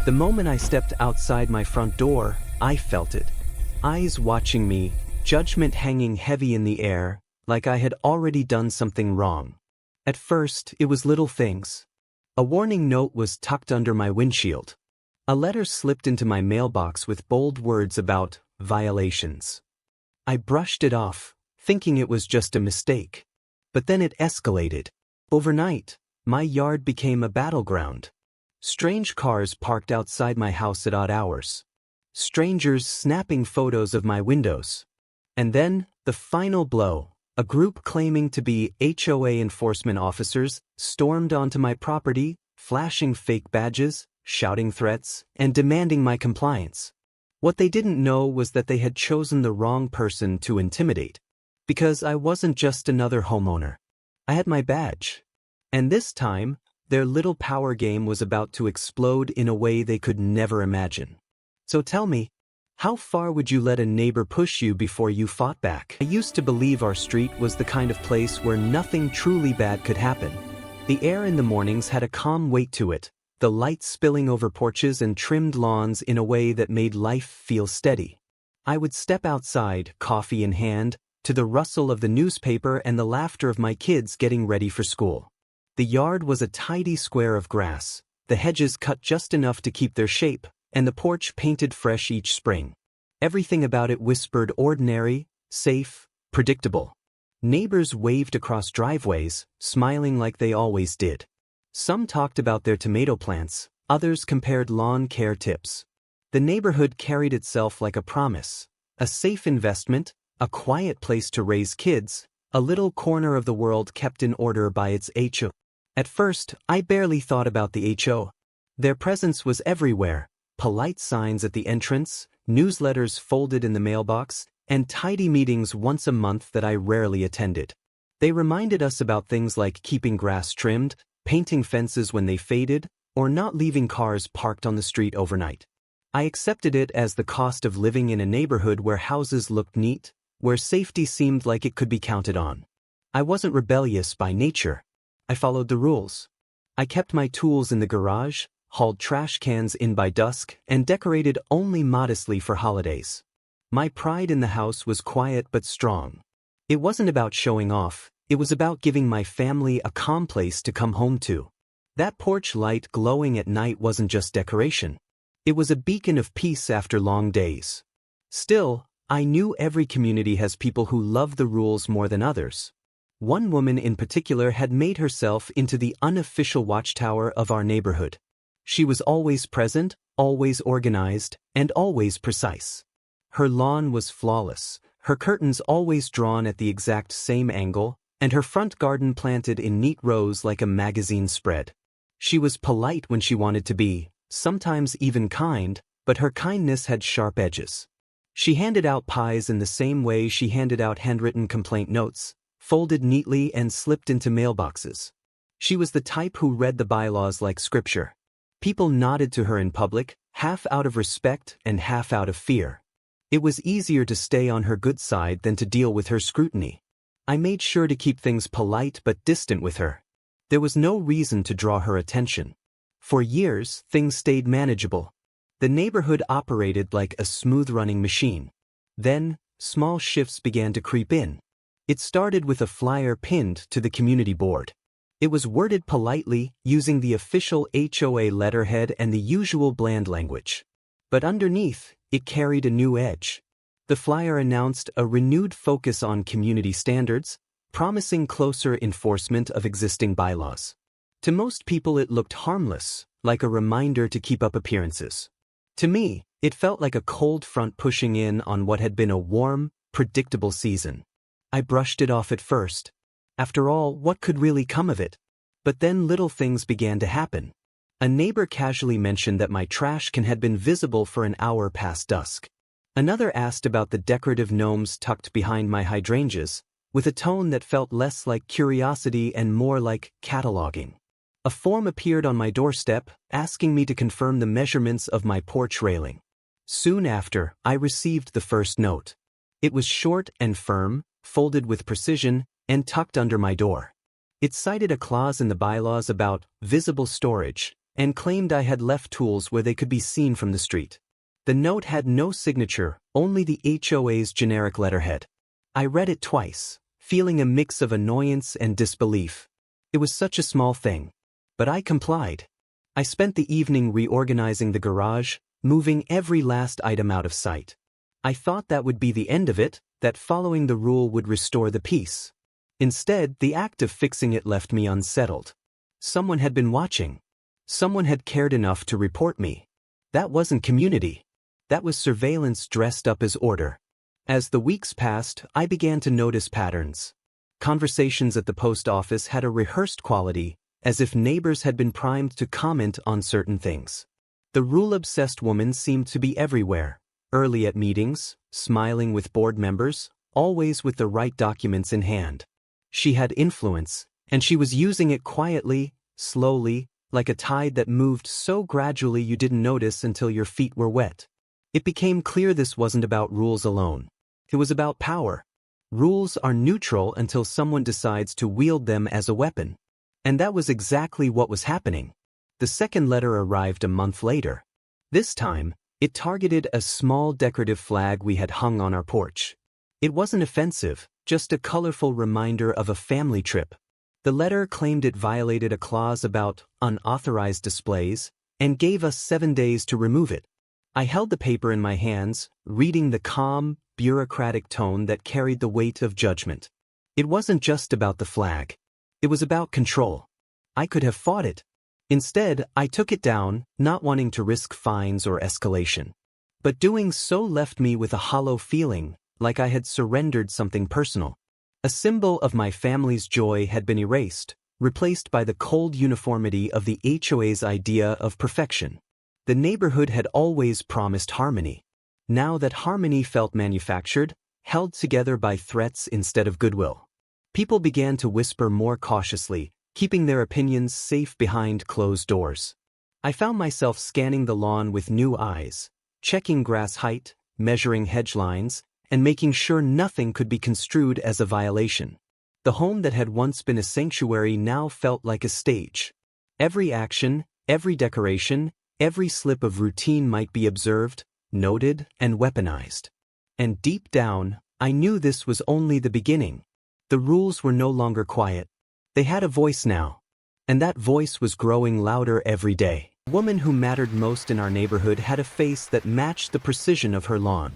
The moment I stepped outside my front door, I felt it. Eyes watching me, judgment hanging heavy in the air, like I had already done something wrong. At first, it was little things. A warning note was tucked under my windshield. A letter slipped into my mailbox with bold words about violations. I brushed it off, thinking it was just a mistake. But then it escalated. Overnight, my yard became a battleground. Strange cars parked outside my house at odd hours. Strangers snapping photos of my windows. And then, the final blow, a group claiming to be HOA enforcement officers stormed onto my property, flashing fake badges, shouting threats, and demanding my compliance. What they didn't know was that they had chosen the wrong person to intimidate. Because I wasn't just another homeowner. I had my badge. And this time, their little power game was about to explode in a way they could never imagine. So tell me, how far would you let a neighbor push you before you fought back? I used to believe our street was the kind of place where nothing truly bad could happen. The air in the mornings had a calm weight to it, the lights spilling over porches and trimmed lawns in a way that made life feel steady. I would step outside, coffee in hand, to the rustle of the newspaper and the laughter of my kids getting ready for school. The yard was a tidy square of grass, the hedges cut just enough to keep their shape, and the porch painted fresh each spring. Everything about it whispered ordinary, safe, predictable. Neighbors waved across driveways, smiling like they always did. Some talked about their tomato plants, others compared lawn care tips. The neighborhood carried itself like a promise, a safe investment, a quiet place to raise kids, a little corner of the world kept in order by its HOA. At first, I barely thought about the HOA. Their presence was everywhere, polite signs at the entrance, newsletters folded in the mailbox, and tidy meetings once a month that I rarely attended. They reminded us about things like keeping grass trimmed, painting fences when they faded, or not leaving cars parked on the street overnight. I accepted it as the cost of living in a neighborhood where houses looked neat, where safety seemed like it could be counted on. I wasn't rebellious by nature. I followed the rules. I kept my tools in the garage, hauled trash cans in by dusk, and decorated only modestly for holidays. My pride in the house was quiet but strong. It wasn't about showing off, it was about giving my family a calm place to come home to. That porch light glowing at night wasn't just decoration. It was a beacon of peace after long days. Still, I knew every community has people who love the rules more than others. One woman in particular had made herself into the unofficial watchtower of our neighborhood. She was always present, always organized, and always precise. Her lawn was flawless, her curtains always drawn at the exact same angle, and her front garden planted in neat rows like a magazine spread. She was polite when she wanted to be, sometimes even kind, but her kindness had sharp edges. She handed out pies in the same way she handed out handwritten complaint notes, folded neatly and slipped into mailboxes. She was the type who read the bylaws like scripture. People nodded to her in public, half out of respect and half out of fear. It was easier to stay on her good side than to deal with her scrutiny. I made sure to keep things polite but distant with her. There was no reason to draw her attention. For years, things stayed manageable. The neighborhood operated like a smooth-running machine. Then, small shifts began to creep in. It started with a flyer pinned to the community board. It was worded politely, using the official HOA letterhead and the usual bland language. But underneath, it carried a new edge. The flyer announced a renewed focus on community standards, promising closer enforcement of existing bylaws. To most people it looked harmless, like a reminder to keep up appearances. To me, it felt like a cold front pushing in on what had been a warm, predictable season. I brushed it off at first. After all, what could really come of it? But then little things began to happen. A neighbor casually mentioned that my trash can had been visible for an hour past dusk. Another asked about the decorative gnomes tucked behind my hydrangeas, with a tone that felt less like curiosity and more like cataloging. A form appeared on my doorstep, asking me to confirm the measurements of my porch railing. Soon after, I received the first note. It was short and firm, folded with precision, and tucked under my door. It cited a clause in the bylaws about visible storage, and claimed I had left tools where they could be seen from the street. The note had no signature, only the HOA's generic letterhead. I read it twice, feeling a mix of annoyance and disbelief. It was such a small thing. But I complied. I spent the evening reorganizing the garage, moving every last item out of sight. I thought that would be the end of it, that following the rule would restore the peace. Instead, the act of fixing it left me unsettled. Someone had been watching. Someone had cared enough to report me. That wasn't community. That was surveillance dressed up as order. As the weeks passed, I began to notice patterns. Conversations at the post office had a rehearsed quality, as if neighbors had been primed to comment on certain things. The rule-obsessed woman seemed to be everywhere, early at meetings, smiling with board members, always with the right documents in hand. She had influence, and she was using it quietly, slowly, like a tide that moved so gradually you didn't notice until your feet were wet. It became clear this wasn't about rules alone. It was about power. Rules are neutral until someone decides to wield them as a weapon. And that was exactly what was happening. The second letter arrived a month later. This time, it targeted a small decorative flag we had hung on our porch. It wasn't offensive, just a colorful reminder of a family trip. The letter claimed it violated a clause about unauthorized displays and gave us 7 days to remove it. I held the paper in my hands, reading the calm, bureaucratic tone that carried the weight of judgment. It wasn't just about the flag. It was about control. I could have fought it. Instead, I took it down, not wanting to risk fines or escalation. But doing so left me with a hollow feeling, like I had surrendered something personal. A symbol of my family's joy had been erased, replaced by the cold uniformity of the HOA's idea of perfection. The neighborhood had always promised harmony. Now that harmony felt manufactured, held together by threats instead of goodwill. People began to whisper more cautiously, keeping their opinions safe behind closed doors. I found myself scanning the lawn with new eyes, checking grass height, measuring hedge lines, and making sure nothing could be construed as a violation. The home that had once been a sanctuary now felt like a stage. Every action, every decoration, every slip of routine might be observed, noted, and weaponized. And deep down, I knew this was only the beginning. The rules were no longer quiet. They had a voice now. And that voice was growing louder every day. The woman who mattered most in our neighborhood had a face that matched the precision of her lawn.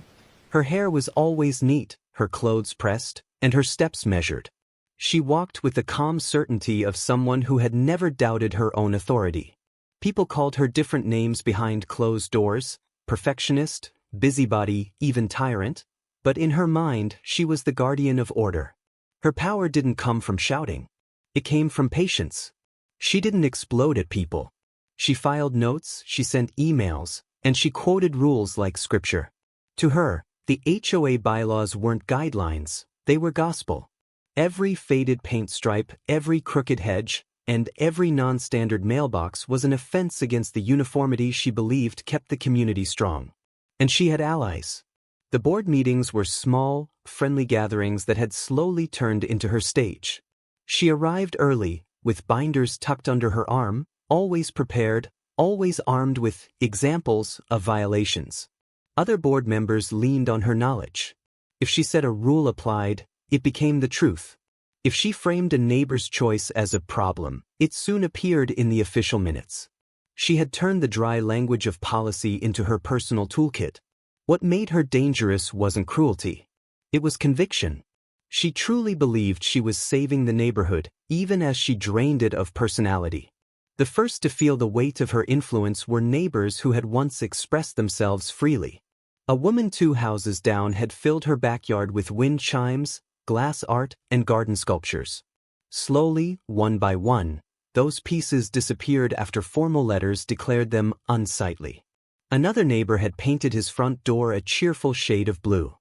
Her hair was always neat, her clothes pressed, and her steps measured. She walked with the calm certainty of someone who had never doubted her own authority. People called her different names behind closed doors: perfectionist, busybody, even tyrant. But in her mind, she was the guardian of order. Her power didn't come from shouting. It came from patience. She didn't explode at people. She filed notes, she sent emails, and she quoted rules like scripture. To her, the HOA bylaws weren't guidelines, they were gospel. Every faded paint stripe, every crooked hedge, and every non-standard mailbox was an offense against the uniformity she believed kept the community strong. And she had allies. The board meetings were small, friendly gatherings that had slowly turned into her stage. She arrived early, with binders tucked under her arm, always prepared, always armed with examples of violations. Other board members leaned on her knowledge. If she said a rule applied, it became the truth. If she framed a neighbor's choice as a problem, it soon appeared in the official minutes. She had turned the dry language of policy into her personal toolkit. What made her dangerous wasn't cruelty. It was conviction. She truly believed she was saving the neighborhood, even as she drained it of personality. The first to feel the weight of her influence were neighbors who had once expressed themselves freely. A woman 2 houses down had filled her backyard with wind chimes, glass art, and garden sculptures. Slowly, one by one, those pieces disappeared after formal letters declared them unsightly. Another neighbor had painted his front door a cheerful shade of blue.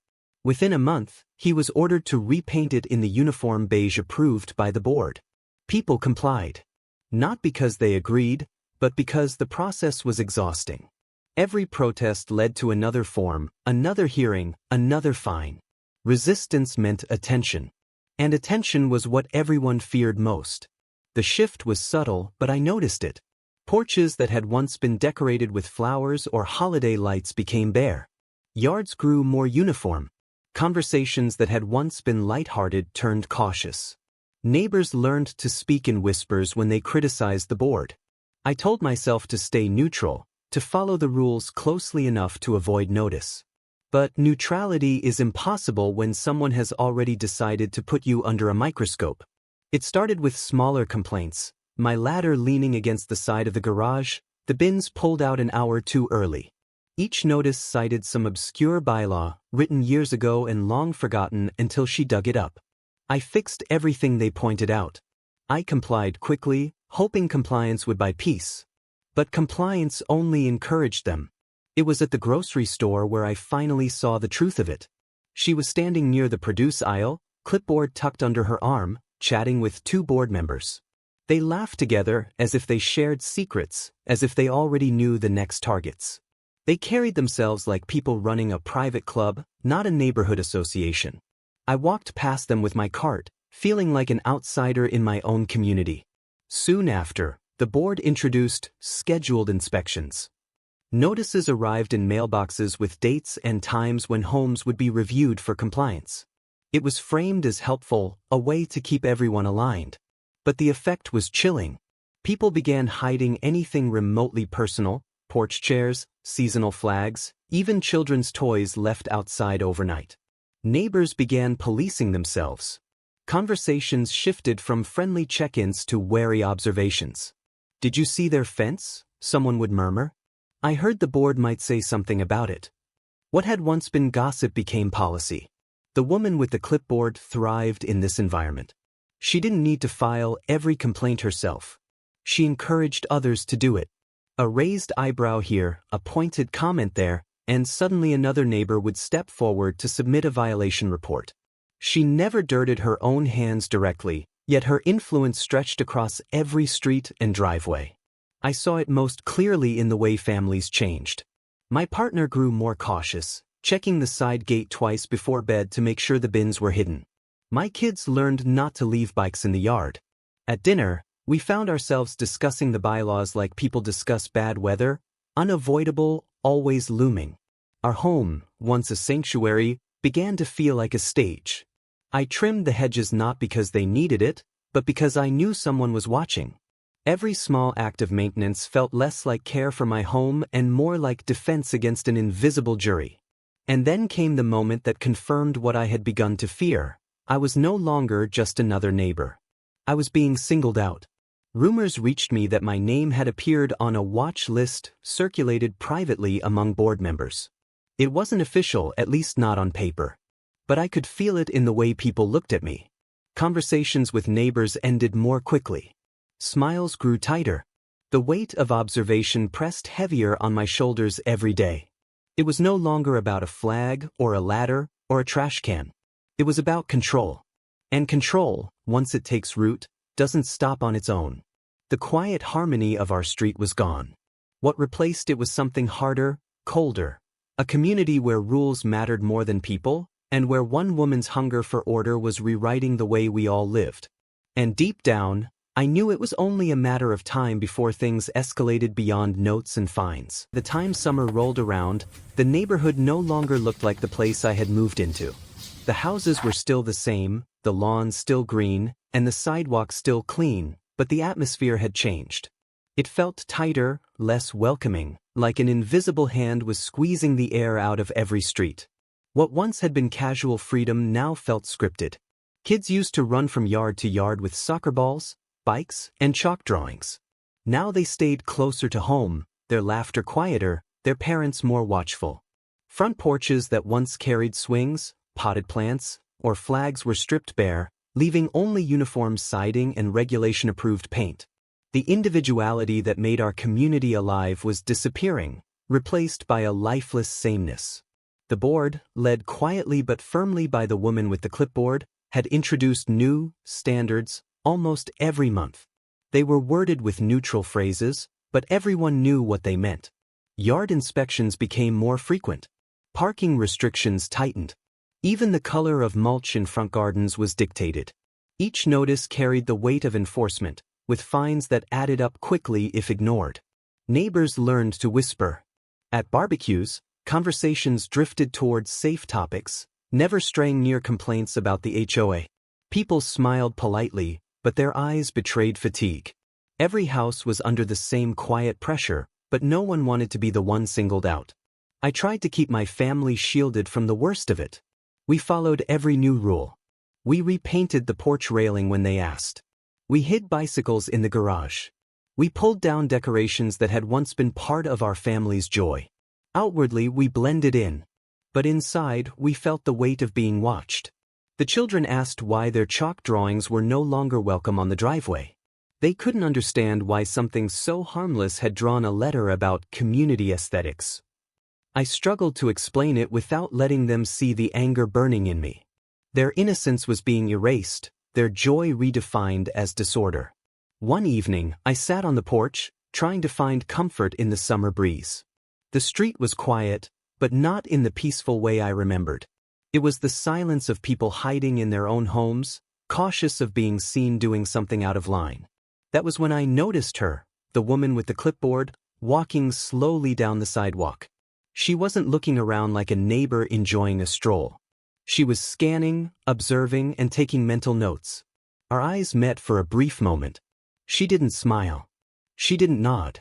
Within a month, he was ordered to repaint it in the uniform beige approved by the board. People complied. Not because they agreed, but because the process was exhausting. Every protest led to another form, another hearing, another fine. Resistance meant attention. And attention was what everyone feared most. The shift was subtle, but I noticed it. Porches that had once been decorated with flowers or holiday lights became bare. Yards grew more uniform. Conversations that had once been lighthearted turned cautious. Neighbors learned to speak in whispers when they criticized the board. I told myself to stay neutral, to follow the rules closely enough to avoid notice. But neutrality is impossible when someone has already decided to put you under a microscope. It started with smaller complaints, my ladder leaning against the side of the garage, the bins pulled out an hour too early. Each notice cited some obscure bylaw, written years ago and long forgotten until she dug it up. I fixed everything they pointed out. I complied quickly, hoping compliance would buy peace. But compliance only encouraged them. It was at the grocery store where I finally saw the truth of it. She was standing near the produce aisle, clipboard tucked under her arm, chatting with two board members. They laughed together as if they shared secrets, as if they already knew the next targets. They carried themselves like people running a private club, not a neighborhood association. I walked past them with my cart, feeling like an outsider in my own community. Soon after, the board introduced scheduled inspections. Notices arrived in mailboxes with dates and times when homes would be reviewed for compliance. It was framed as helpful, a way to keep everyone aligned. But the effect was chilling. People began hiding anything remotely personal, porch chairs, seasonal flags, even children's toys left outside overnight. Neighbors began policing themselves. Conversations shifted from friendly check-ins to wary observations. "Did you see their fence?" someone would murmur. I heard the board might say something about it. What had once been gossip became policy. The woman with the clipboard thrived in this environment. She didn't need to file every complaint herself. She encouraged others to do it. A raised eyebrow here, a pointed comment there, and suddenly another neighbor would step forward to submit a violation report. She never dirted her own hands directly, yet her influence stretched across every street and driveway. I saw it most clearly in the way families changed. My partner grew more cautious, checking the side gate twice before bed to make sure the bins were hidden. My kids learned not to leave bikes in the yard. At dinner, we found ourselves discussing the bylaws like people discuss bad weather, unavoidable, always looming. Our home, once a sanctuary, began to feel like a stage. I trimmed the hedges not because they needed it, but because I knew someone was watching. Every small act of maintenance felt less like care for my home and more like defense against an invisible jury. And then came the moment that confirmed what I had begun to fear. I was no longer just another neighbor. I was being singled out. Rumors reached me that my name had appeared on a watch list circulated privately among board members. It wasn't official, at least not on paper. But I could feel it in the way people looked at me. Conversations with neighbors ended more quickly. Smiles grew tighter. The weight of observation pressed heavier on my shoulders every day. It was no longer about a flag or a ladder or a trash can. It was about control. And control, once it takes root, doesn't stop on its own. The quiet harmony of our street was gone. What replaced it was something harder, colder. A community where rules mattered more than people, and where one woman's hunger for order was rewriting the way we all lived. And deep down, I knew it was only a matter of time before things escalated beyond notes and fines. The time summer rolled around, the neighborhood no longer looked like the place I had moved into. The houses were still the same, the lawns still green, and the sidewalks still clean, but the atmosphere had changed. It felt tighter, less welcoming, like an invisible hand was squeezing the air out of every street. What once had been casual freedom now felt scripted. Kids used to run from yard to yard with soccer balls, bikes, and chalk drawings. Now they stayed closer to home, their laughter quieter, their parents more watchful. Front porches that once carried swings, potted plants, or flags were stripped bare, leaving only uniform siding and regulation-approved paint. The individuality that made our community alive was disappearing, replaced by a lifeless sameness. The board, led quietly but firmly by the woman with the clipboard, had introduced new standards almost every month. They were worded with neutral phrases, but everyone knew what they meant. Yard inspections became more frequent. Parking restrictions tightened. Even the color of mulch in front gardens was dictated. Each notice carried the weight of enforcement, with fines that added up quickly if ignored. Neighbors learned to whisper. At barbecues, conversations drifted towards safe topics, never straying near complaints about the HOA. People smiled politely, but their eyes betrayed fatigue. Every house was under the same quiet pressure, but no one wanted to be the one singled out. I tried to keep my family shielded from the worst of it. We followed every new rule. We repainted the porch railing when they asked. We hid bicycles in the garage. We pulled down decorations that had once been part of our family's joy. Outwardly, we blended in. But inside, we felt the weight of being watched. The children asked why their chalk drawings were no longer welcome on the driveway. They couldn't understand why something so harmless had drawn a letter about community aesthetics. I struggled to explain it without letting them see the anger burning in me. Their innocence was being erased, their joy redefined as disorder. One evening, I sat on the porch, trying to find comfort in the summer breeze. The street was quiet, but not in the peaceful way I remembered. It was the silence of people hiding in their own homes, cautious of being seen doing something out of line. That was when I noticed her, the woman with the clipboard, walking slowly down the sidewalk. She wasn't looking around like a neighbor enjoying a stroll. She was scanning, observing, and taking mental notes. Our eyes met for a brief moment. She didn't smile. She didn't nod.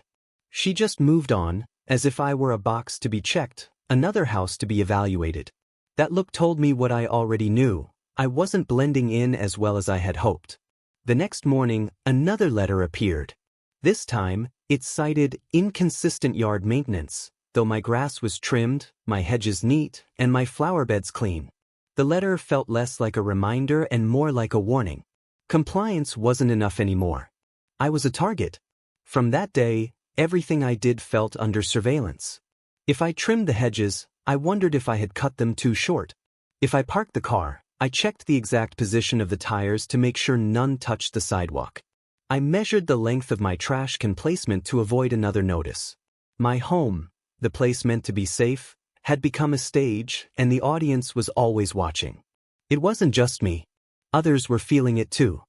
She just moved on, as if I were a box to be checked, another house to be evaluated. That look told me what I already knew. I wasn't blending in as well as I had hoped. The next morning, another letter appeared. This time, it cited inconsistent yard maintenance, though my grass was trimmed, my hedges neat, and my flower beds clean. The letter felt less like a reminder and more like a warning. Compliance wasn't enough anymore. I was a target. From that day, everything I did felt under surveillance. If I trimmed the hedges, I wondered if I had cut them too short. If I parked the car, I checked the exact position of the tires to make sure none touched the sidewalk. I measured the length of my trash can placement to avoid another notice. My home, the place meant to be safe, had become a stage, and the audience was always watching. It wasn't just me. Others were feeling it too.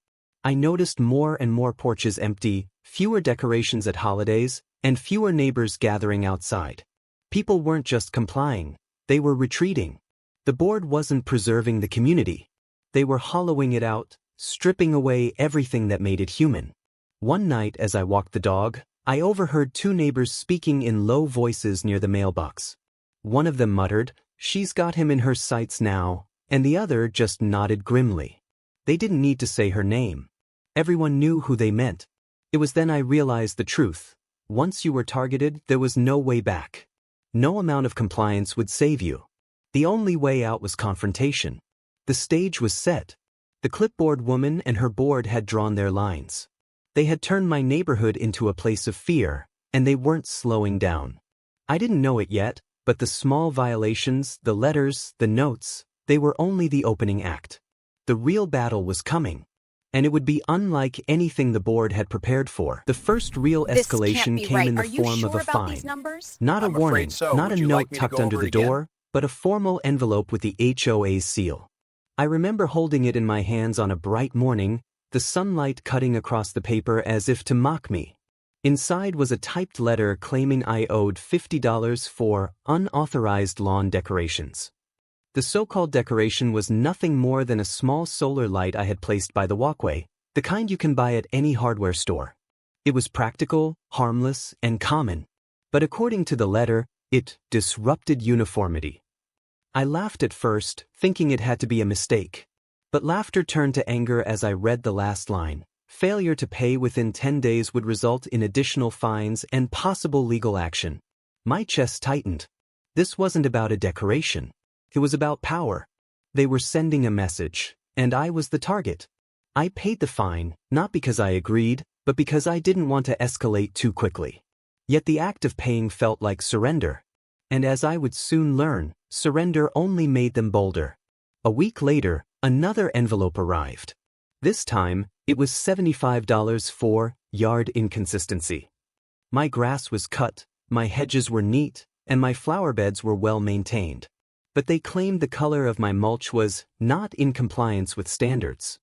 I noticed more and more porches empty, fewer decorations at holidays, and fewer neighbors gathering outside. People weren't just complying, they were retreating. The board wasn't preserving the community. They were hollowing it out, stripping away everything that made it human. One night as I walked the dog, I overheard two neighbors speaking in low voices near the mailbox. One of them muttered, "She's got him in her sights now," and the other just nodded grimly. They didn't need to say her name. Everyone knew who they meant. It was then I realized the truth. Once you were targeted, there was no way back. No amount of compliance would save you. The only way out was confrontation. The stage was set. The clipboard woman and her board had drawn their lines. They had turned my neighborhood into a place of fear, and they weren't slowing down. I didn't know it yet, but the small violations, the letters, the notes, they were only the opening act. The real battle was coming. And it would be unlike anything the board had prepared for. The first real escalation came in the form of a fine. Not a warning, not a note tucked under the door, but a formal envelope with the HOA's seal. I remember holding it in my hands on a bright morning, the sunlight cutting across the paper as if to mock me. Inside was a typed letter claiming I owed $50 for unauthorized lawn decorations. The so-called decoration was nothing more than a small solar light I had placed by the walkway, the kind you can buy at any hardware store. It was practical, harmless, and common. But according to the letter, it disrupted uniformity. I laughed at first, thinking it had to be a mistake. But laughter turned to anger as I read the last line. Failure to pay within 10 days would result in additional fines and possible legal action. My chest tightened. This wasn't about a decoration. It was about power. They were sending a message, and I was the target. I paid the fine, not because I agreed, but because I didn't want to escalate too quickly. Yet the act of paying felt like surrender. And as I would soon learn, surrender only made them bolder. A week later, another envelope arrived. This time, it was $75 for yard inconsistency. My grass was cut, my hedges were neat, and my flower beds were well maintained. But they claimed the color of my mulch was not in compliance with standards.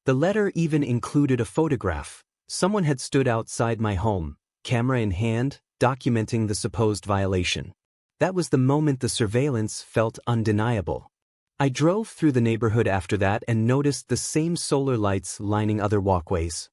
The letter even included a photograph, Someone had stood outside my home, camera in hand, documenting the supposed violation. That was the moment the surveillance felt undeniable. I drove through the neighborhood after that and noticed the same solar lights lining other walkways.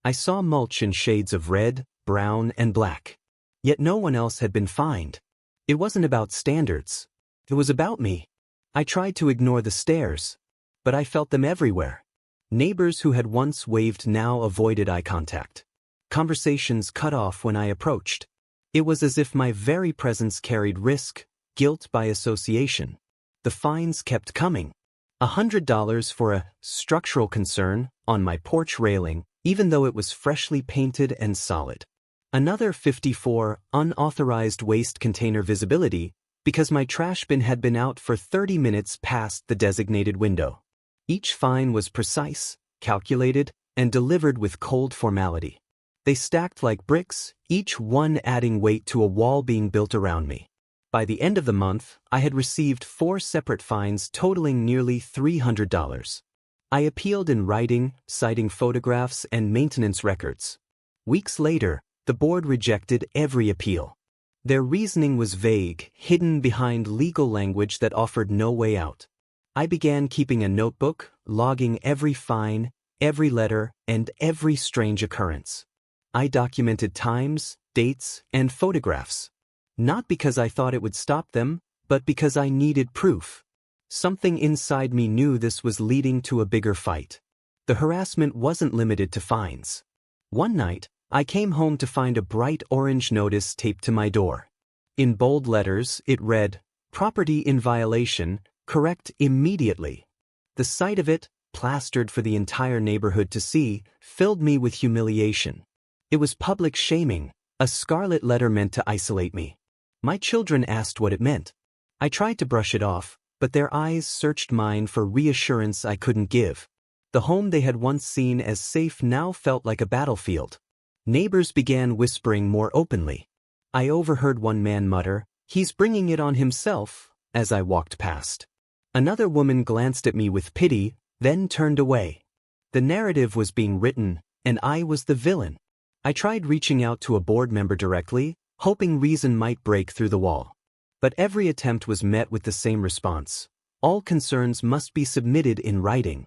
I saw mulch in shades of red, brown, and black. Yet no one else had been fined. It wasn't about standards. It was about me. I tried to ignore the stares, but I felt them everywhere. Neighbors who had once waved now avoided eye contact. Conversations cut off when I approached. It was as if my very presence carried risk, guilt by association. The fines kept coming. $100 for a structural concern on my porch railing, even though it was freshly painted and solid. Another $50 for unauthorized waste container visibility because my trash bin had been out for 30 minutes past the designated window. Each fine was precise, calculated, and delivered with cold formality. They stacked like bricks, each one adding weight to a wall being built around me. By the end of the month, I had received 4 separate fines totaling nearly $300. I appealed in writing, citing photographs and maintenance records. Weeks later, the board rejected every appeal. Their reasoning was vague, hidden behind legal language that offered no way out. I began keeping a notebook, logging every fine, every letter, and every strange occurrence. I documented times, dates, and photographs. Not because I thought it would stop them, but because I needed proof. Something inside me knew this was leading to a bigger fight. The harassment wasn't limited to fines. One night, I came home to find a bright orange notice taped to my door. In bold letters, it read, "Property in violation, correct immediately." The sight of it, plastered for the entire neighborhood to see, filled me with humiliation. It was public shaming, a scarlet letter meant to isolate me. My children asked what it meant. I tried to brush it off, but their eyes searched mine for reassurance I couldn't give. The home they had once seen as safe now felt like a battlefield. Neighbors began whispering more openly. I overheard one man mutter, "He's bringing it on himself," as I walked past. Another woman glanced at me with pity, then turned away. The narrative was being written, and I was the villain. I tried reaching out to a board member directly, hoping reason might break through the wall. But every attempt was met with the same response. All concerns must be submitted in writing.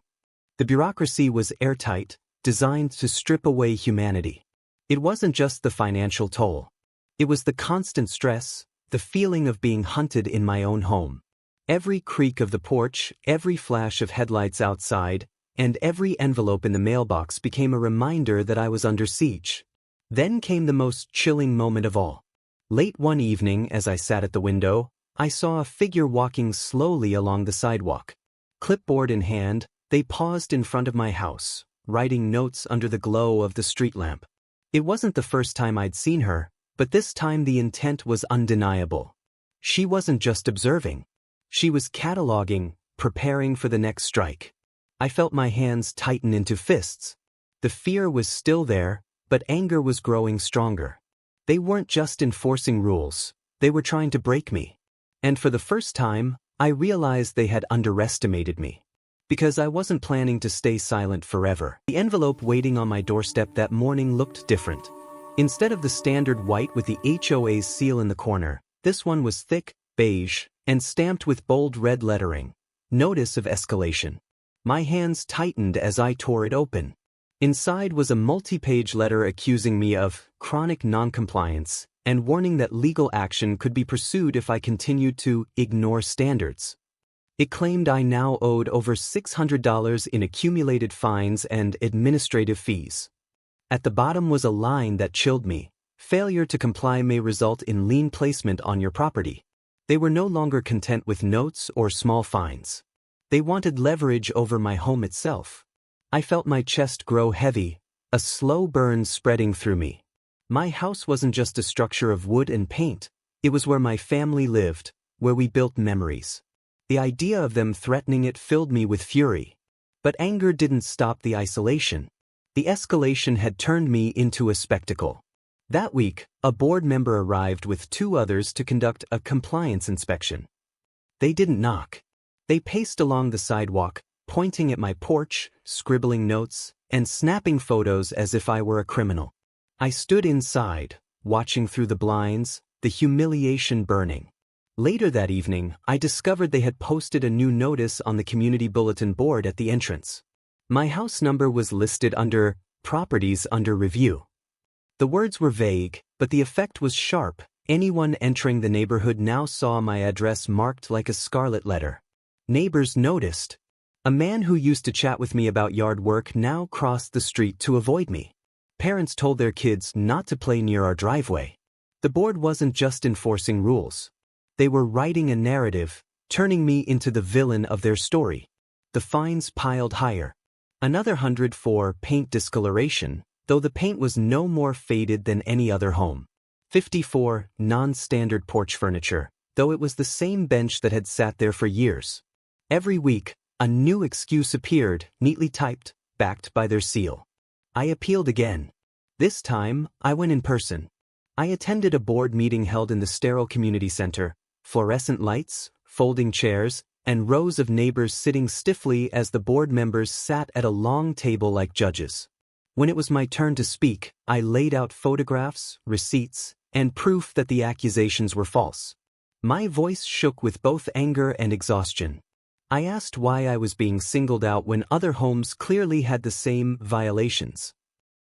The bureaucracy was airtight, designed to strip away humanity. It wasn't just the financial toll. It was the constant stress, the feeling of being hunted in my own home. Every creak of the porch, every flash of headlights outside, and every envelope in the mailbox became a reminder that I was under siege. Then came the most chilling moment of all. Late one evening, as I sat at the window, I saw a figure walking slowly along the sidewalk. Clipboard in hand, they paused in front of my house, writing notes under the glow of the street lamp. It wasn't the first time I'd seen her, but this time the intent was undeniable. She wasn't just observing. She was cataloging, preparing for the next strike. I felt my hands tighten into fists. The fear was still there, but anger was growing stronger. They weren't just enforcing rules, they were trying to break me. And for the first time, I realized they had underestimated me. Because I wasn't planning to stay silent forever. The envelope waiting on my doorstep that morning looked different. Instead of the standard white with the HOA's seal in the corner, this one was thick, beige, and stamped with bold red lettering. Notice of escalation. My hands tightened as I tore it open. Inside was a multi-page letter accusing me of chronic noncompliance and warning that legal action could be pursued if I continued to ignore standards. It claimed I now owed over $600 in accumulated fines and administrative fees. At the bottom was a line that chilled me. Failure to comply may result in lien placement on your property. They were no longer content with notes or small fines. They wanted leverage over my home itself. I felt my chest grow heavy, a slow burn spreading through me. My house wasn't just a structure of wood and paint. It was where my family lived, where we built memories. The idea of them threatening it filled me with fury. But anger didn't stop the isolation. The escalation had turned me into a spectacle. That week, a board member arrived with 2 others to conduct a compliance inspection. They didn't knock. They paced along the sidewalk, pointing at my porch, scribbling notes, and snapping photos as if I were a criminal. I stood inside, watching through the blinds, the humiliation burning. Later that evening, I discovered they had posted a new notice on the community bulletin board at the entrance. My house number was listed under "Properties Under Review." The words were vague, but the effect was sharp. Anyone entering the neighborhood now saw my address marked like a scarlet letter. Neighbors noticed. A man who used to chat with me about yard work now crossed the street to avoid me. Parents told their kids not to play near our driveway. The board wasn't just enforcing rules. They were writing a narrative, turning me into the villain of their story. The fines piled higher. Another 100 for paint discoloration, though the paint was no more faded than any other home. 50 for non-standard porch furniture, though it was the same bench that had sat there for years. Every week, a new excuse appeared, neatly typed, backed by their seal. I appealed again. This time, I went in person. I attended a board meeting held in the sterile community center. Fluorescent lights, folding chairs, and rows of neighbors sitting stiffly as the board members sat at a long table like judges. When it was my turn to speak, I laid out photographs, receipts, and proof that the accusations were false. My voice shook with both anger and exhaustion. I asked why I was being singled out when other homes clearly had the same violations.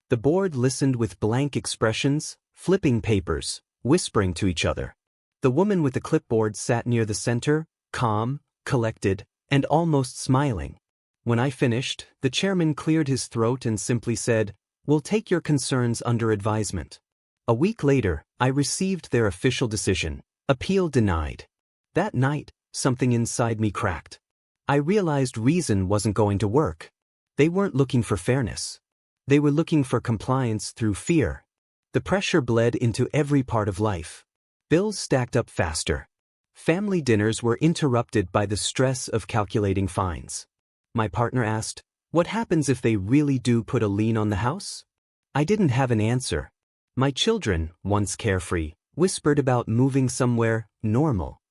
The board listened with blank expressions, flipping papers, whispering to each other. The woman with the clipboard sat near the center, calm, collected, and almost smiling. When I finished, the chairman cleared his throat and simply said, "We'll take your concerns under advisement." A week later, I received their official decision, appeal denied. That night, something inside me cracked. I realized reason wasn't going to work. They weren't looking for fairness. They were looking for compliance through fear. The pressure bled into every part of life. Bills stacked up faster. Family dinners were interrupted by the stress of calculating fines. My partner asked, "What happens if they really do put a lien on the house?" I didn't have an answer. My children, once carefree, whispered about moving somewhere normal.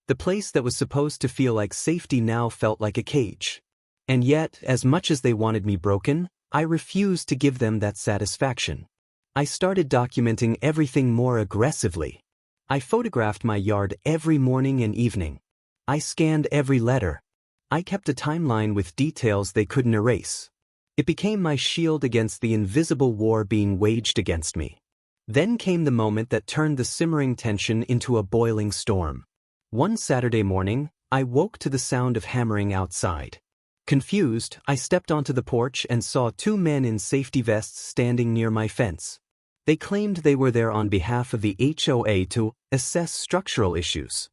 The place that was supposed to feel like safety now felt like a cage. And yet, as much as they wanted me broken, I refused to give them that satisfaction. I started documenting everything more aggressively. I photographed my yard every morning and evening. I scanned every letter. I kept a timeline with details they couldn't erase. It became my shield against the invisible war being waged against me. Then came the moment that turned the simmering tension into a boiling storm. One Saturday morning, I woke to the sound of hammering outside. Confused, I stepped onto the porch and saw two men in safety vests standing near my fence. They claimed they were there on behalf of the HOA to assess structural issues.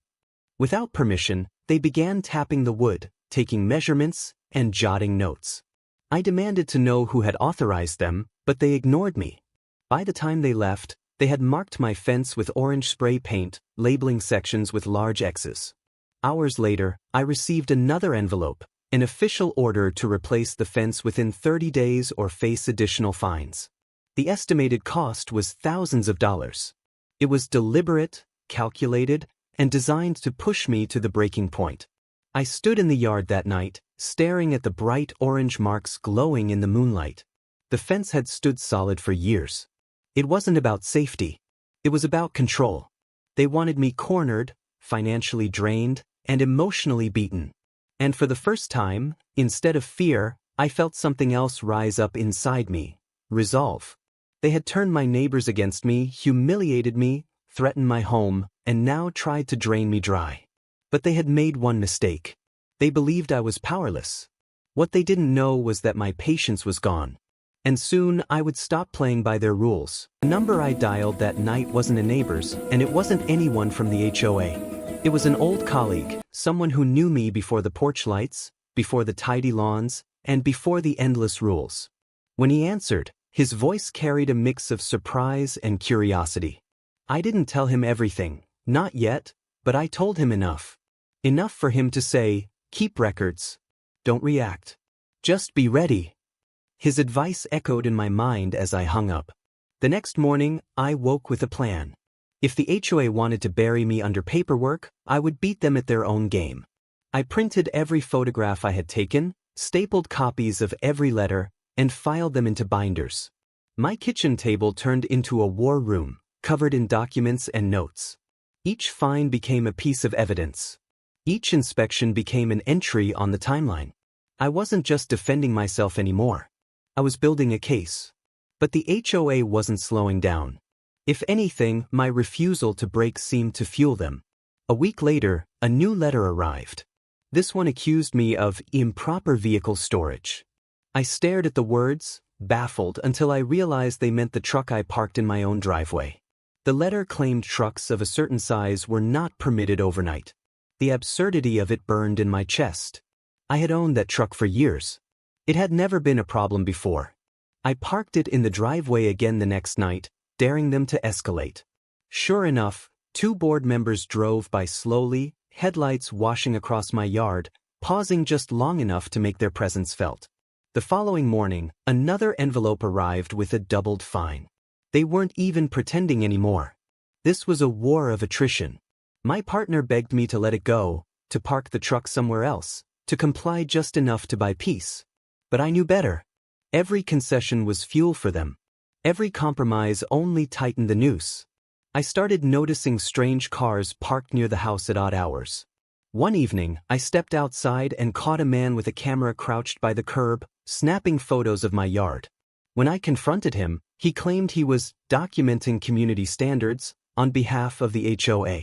Without permission, they began tapping the wood, taking measurements, and jotting notes. I demanded to know who had authorized them, but they ignored me. By the time they left, they had marked my fence with orange spray paint, labeling sections with large X's. Hours later, I received another envelope, an official order to replace the fence within 30 days or face additional fines. The estimated cost was thousands of dollars. It was deliberate, calculated, and designed to push me to the breaking point. I stood in the yard that night, staring at the bright orange marks glowing in the moonlight. The fence had stood solid for years. It wasn't about safety. It was about control. They wanted me cornered, financially drained, and emotionally beaten. And for the first time, instead of fear, I felt something else rise up inside me: resolve. They had turned my neighbors against me, humiliated me, threatened my home, and now tried to drain me dry. But they had made one mistake. They believed I was powerless. What they didn't know was that my patience was gone. And soon I would stop playing by their rules. The number I dialed that night wasn't a neighbor's, and it wasn't anyone from the HOA. It was an old colleague, someone who knew me before the porch lights, before the tidy lawns, and before the endless rules. When he answered, his voice carried a mix of surprise and curiosity. I didn't tell him everything, not yet, but I told him enough. Enough for him to say, "Keep records. Don't react. Just be ready." His advice echoed in my mind as I hung up. The next morning, I woke with a plan. If the HOA wanted to bury me under paperwork, I would beat them at their own game. I printed every photograph I had taken, stapled copies of every letter, and filed them into binders. My kitchen table turned into a war room, covered in documents and notes. Each fine became a piece of evidence. Each inspection became an entry on the timeline. I wasn't just defending myself anymore. I was building a case. But the HOA wasn't slowing down. If anything, my refusal to break seemed to fuel them. A week later, a new letter arrived. This one accused me of improper vehicle storage. I stared at the words, baffled, until I realized they meant the truck I parked in my own driveway. The letter claimed trucks of a certain size were not permitted overnight. The absurdity of it burned in my chest. I had owned that truck for years. It had never been a problem before. I parked it in the driveway again the next night, daring them to escalate. Sure enough, 2 board members drove by slowly, headlights washing across my yard, pausing just long enough to make their presence felt. The following morning, another envelope arrived with a doubled fine. They weren't even pretending anymore. This was a war of attrition. My partner begged me to let it go, to park the truck somewhere else, to comply just enough to buy peace. But I knew better. Every concession was fuel for them. Every compromise only tightened the noose. I started noticing strange cars parked near the house at odd hours. One evening, I stepped outside and caught a man with a camera crouched by the curb, snapping photos of my yard. When I confronted him, he claimed he was documenting community standards on behalf of the HOA.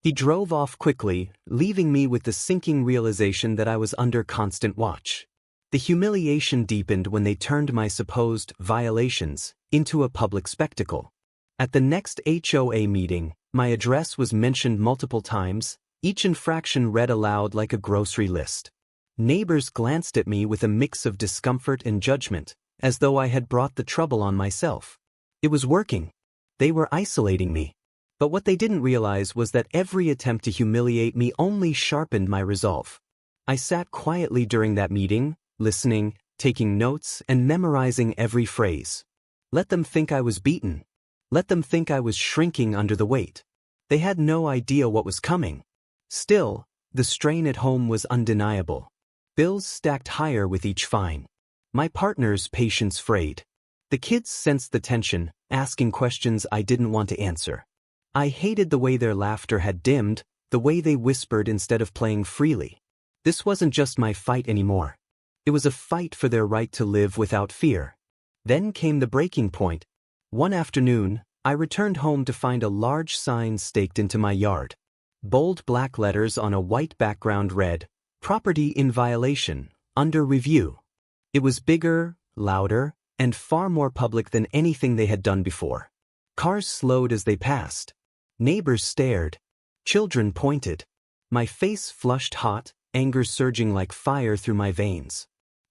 He drove off quickly, leaving me with the sinking realization that I was under constant watch. The humiliation deepened when they turned my supposed violations into a public spectacle. At the next HOA meeting, my address was mentioned multiple times, each infraction read aloud like a grocery list. Neighbors glanced at me with a mix of discomfort and judgment, as though I had brought the trouble on myself. It was working. They were isolating me. But what they didn't realize was that every attempt to humiliate me only sharpened my resolve. I sat quietly during that meeting, listening, taking notes, and memorizing every phrase. Let them think I was beaten. Let them think I was shrinking under the weight. They had no idea what was coming. Still, the strain at home was undeniable. Bills stacked higher with each fine. My partner's patience frayed. The kids sensed the tension, asking questions I didn't want to answer. I hated the way their laughter had dimmed, the way they whispered instead of playing freely. This wasn't just my fight anymore. It was a fight for their right to live without fear. Then came the breaking point. One afternoon, I returned home to find a large sign staked into my yard. Bold black letters on a white background read, "Property in violation, under review." It was bigger, louder, and far more public than anything they had done before. Cars slowed as they passed. Neighbors stared. Children pointed. My face flushed hot, anger surging like fire through my veins.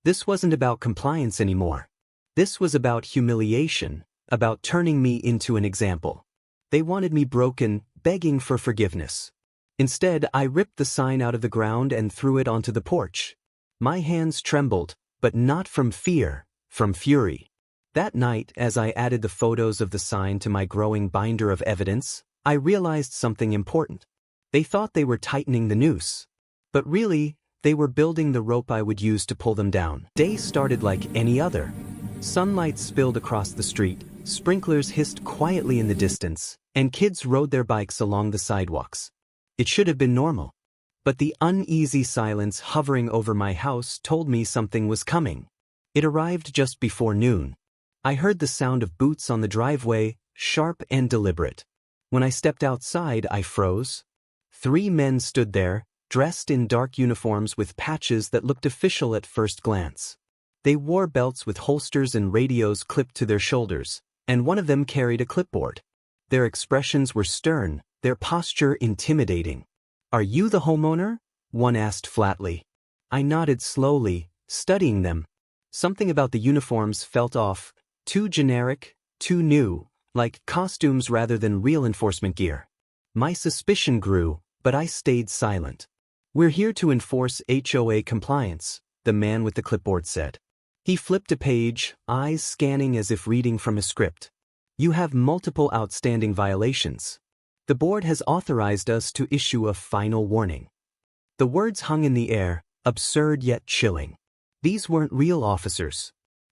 This wasn't about compliance anymore. This was about humiliation, about turning me into an example. They wanted me broken, begging for forgiveness. Instead, I ripped the sign out of the ground and threw it onto the porch. My hands trembled, but not from fear, from fury. That night, as I added the photos of the sign to my growing binder of evidence, I realized something important. They thought they were tightening the noose. But really, they were building the rope I would use to pull them down. Day started like any other. Sunlight spilled across the street, sprinklers hissed quietly in the distance, and kids rode their bikes along the sidewalks. It should have been normal. But the uneasy silence hovering over my house told me something was coming. It arrived just before noon. I heard the sound of boots on the driveway, sharp and deliberate. When I stepped outside, I froze. 3 men stood there, dressed in dark uniforms with patches that looked official at first glance. They wore belts with holsters and radios clipped to their shoulders, and one of them carried a clipboard. Their expressions were stern, their posture intimidating. "Are you the homeowner?" one asked flatly. I nodded slowly, studying them. Something about the uniforms felt off, too generic, too new, like costumes rather than real enforcement gear. My suspicion grew, but I stayed silent. "We're here to enforce HOA compliance," the man with the clipboard said. He flipped a page, eyes scanning as if reading from a script. "You have multiple outstanding violations. The board has authorized us to issue a final warning." The words hung in the air, absurd yet chilling. These weren't real officers.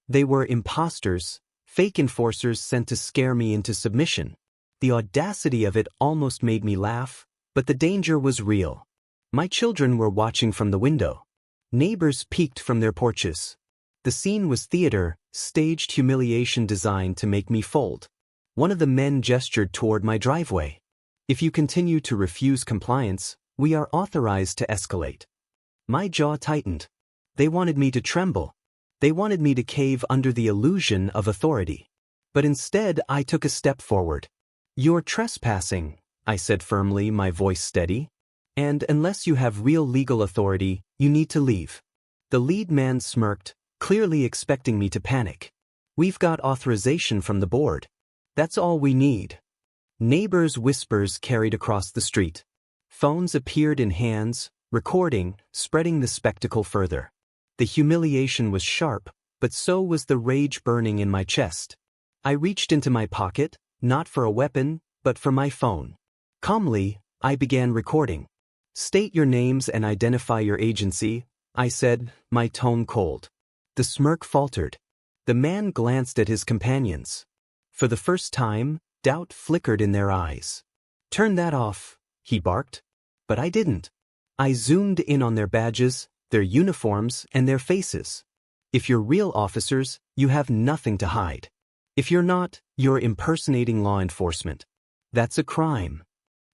They were imposters, fake enforcers sent to scare me into submission. The audacity of it almost made me laugh, but the danger was real. My children were watching from the window. Neighbors peeked from their porches. The scene was theater, staged humiliation designed to make me fold. One of the men gestured toward my driveway. If you continue to refuse compliance, we are authorized to escalate. My jaw tightened. They wanted me to tremble. They wanted me to cave under the illusion of authority. But instead, I took a step forward. "You're trespassing," I said firmly, my voice steady. "And unless you have real legal authority, you need to leave." The lead man smirked, clearly expecting me to panic. "We've got authorization from the board. That's all we need." Neighbors' whispers carried across the street. Phones appeared in hands, recording, spreading the spectacle further. The humiliation was sharp, but so was the rage burning in my chest. I reached into my pocket, not for a weapon, but for my phone. Calmly, I began recording. "State your names and identify your agency," I said, my tone cold. The smirk faltered. The man glanced at his companions. For the first time, doubt flickered in their eyes. "Turn that off," he barked. But I didn't. I zoomed in on their badges, their uniforms, and their faces. If you're real officers, you have nothing to hide. If you're not, you're impersonating law enforcement. That's a crime.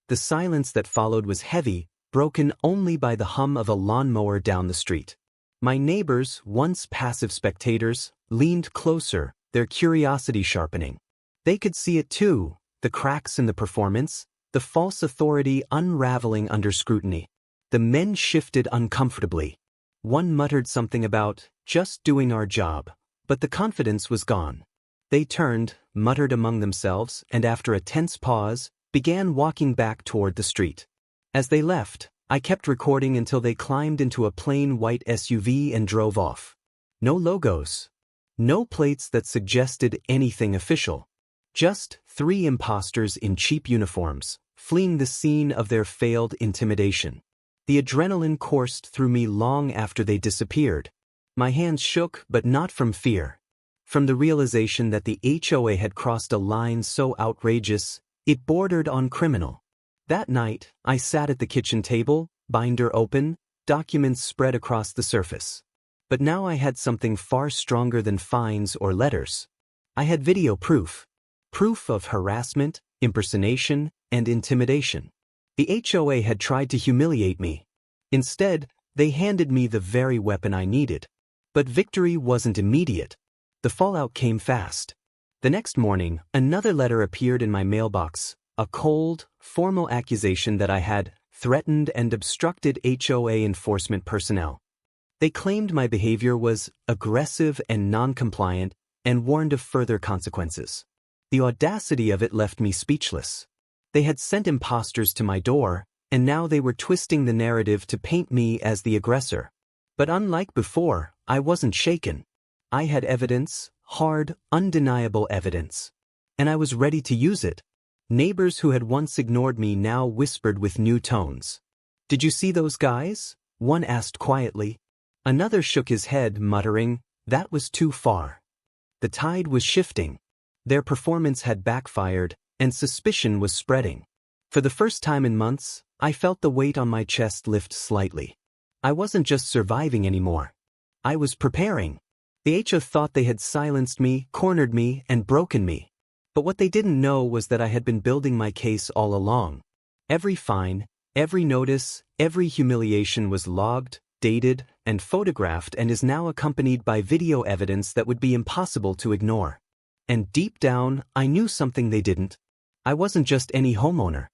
The silence that followed was heavy, broken only by the hum of a lawnmower down the street. My neighbors, once passive spectators, leaned closer, their curiosity sharpening. They could see it too, the cracks in the performance, the false authority unraveling under scrutiny. The men shifted uncomfortably. One muttered something about, "just doing our job," but the confidence was gone. They turned, muttered among themselves, and after a tense pause, began walking back toward the street. As they left, I kept recording until they climbed into a plain white SUV and drove off. No logos. No plates that suggested anything official. Just 3 imposters in cheap uniforms, fleeing the scene of their failed intimidation. The adrenaline coursed through me long after they disappeared. My hands shook, but not from fear. From the realization that the HOA had crossed a line so outrageous, it bordered on criminal. That night, I sat at the kitchen table, binder open, documents spread across the surface. But now I had something far stronger than fines or letters. I had video proof. Proof of harassment, impersonation, and intimidation. The HOA had tried to humiliate me. Instead, they handed me the very weapon I needed. But victory wasn't immediate. The fallout came fast. The next morning, another letter appeared in my mailbox, a cold, formal accusation that I had threatened and obstructed HOA enforcement personnel. They claimed my behavior was aggressive and non-compliant and warned of further consequences. The audacity of it left me speechless. They had sent imposters to my door, and now they were twisting the narrative to paint me as the aggressor. But unlike before, I wasn't shaken. I had evidence, hard, undeniable evidence. And I was ready to use it. Neighbors who had once ignored me now whispered with new tones. "Did you see those guys?" one asked quietly. Another shook his head, muttering, "That was too far." The tide was shifting. Their performance had backfired, and suspicion was spreading. For the first time in months, I felt the weight on my chest lift slightly. I wasn't just surviving anymore. I was preparing. The HO thought they had silenced me, cornered me, and broken me. But what they didn't know was that I had been building my case all along. Every fine, every notice, every humiliation was logged, dated, and photographed and is now accompanied by video evidence that would be impossible to ignore. And deep down, I knew something they didn't. I wasn't just any homeowner.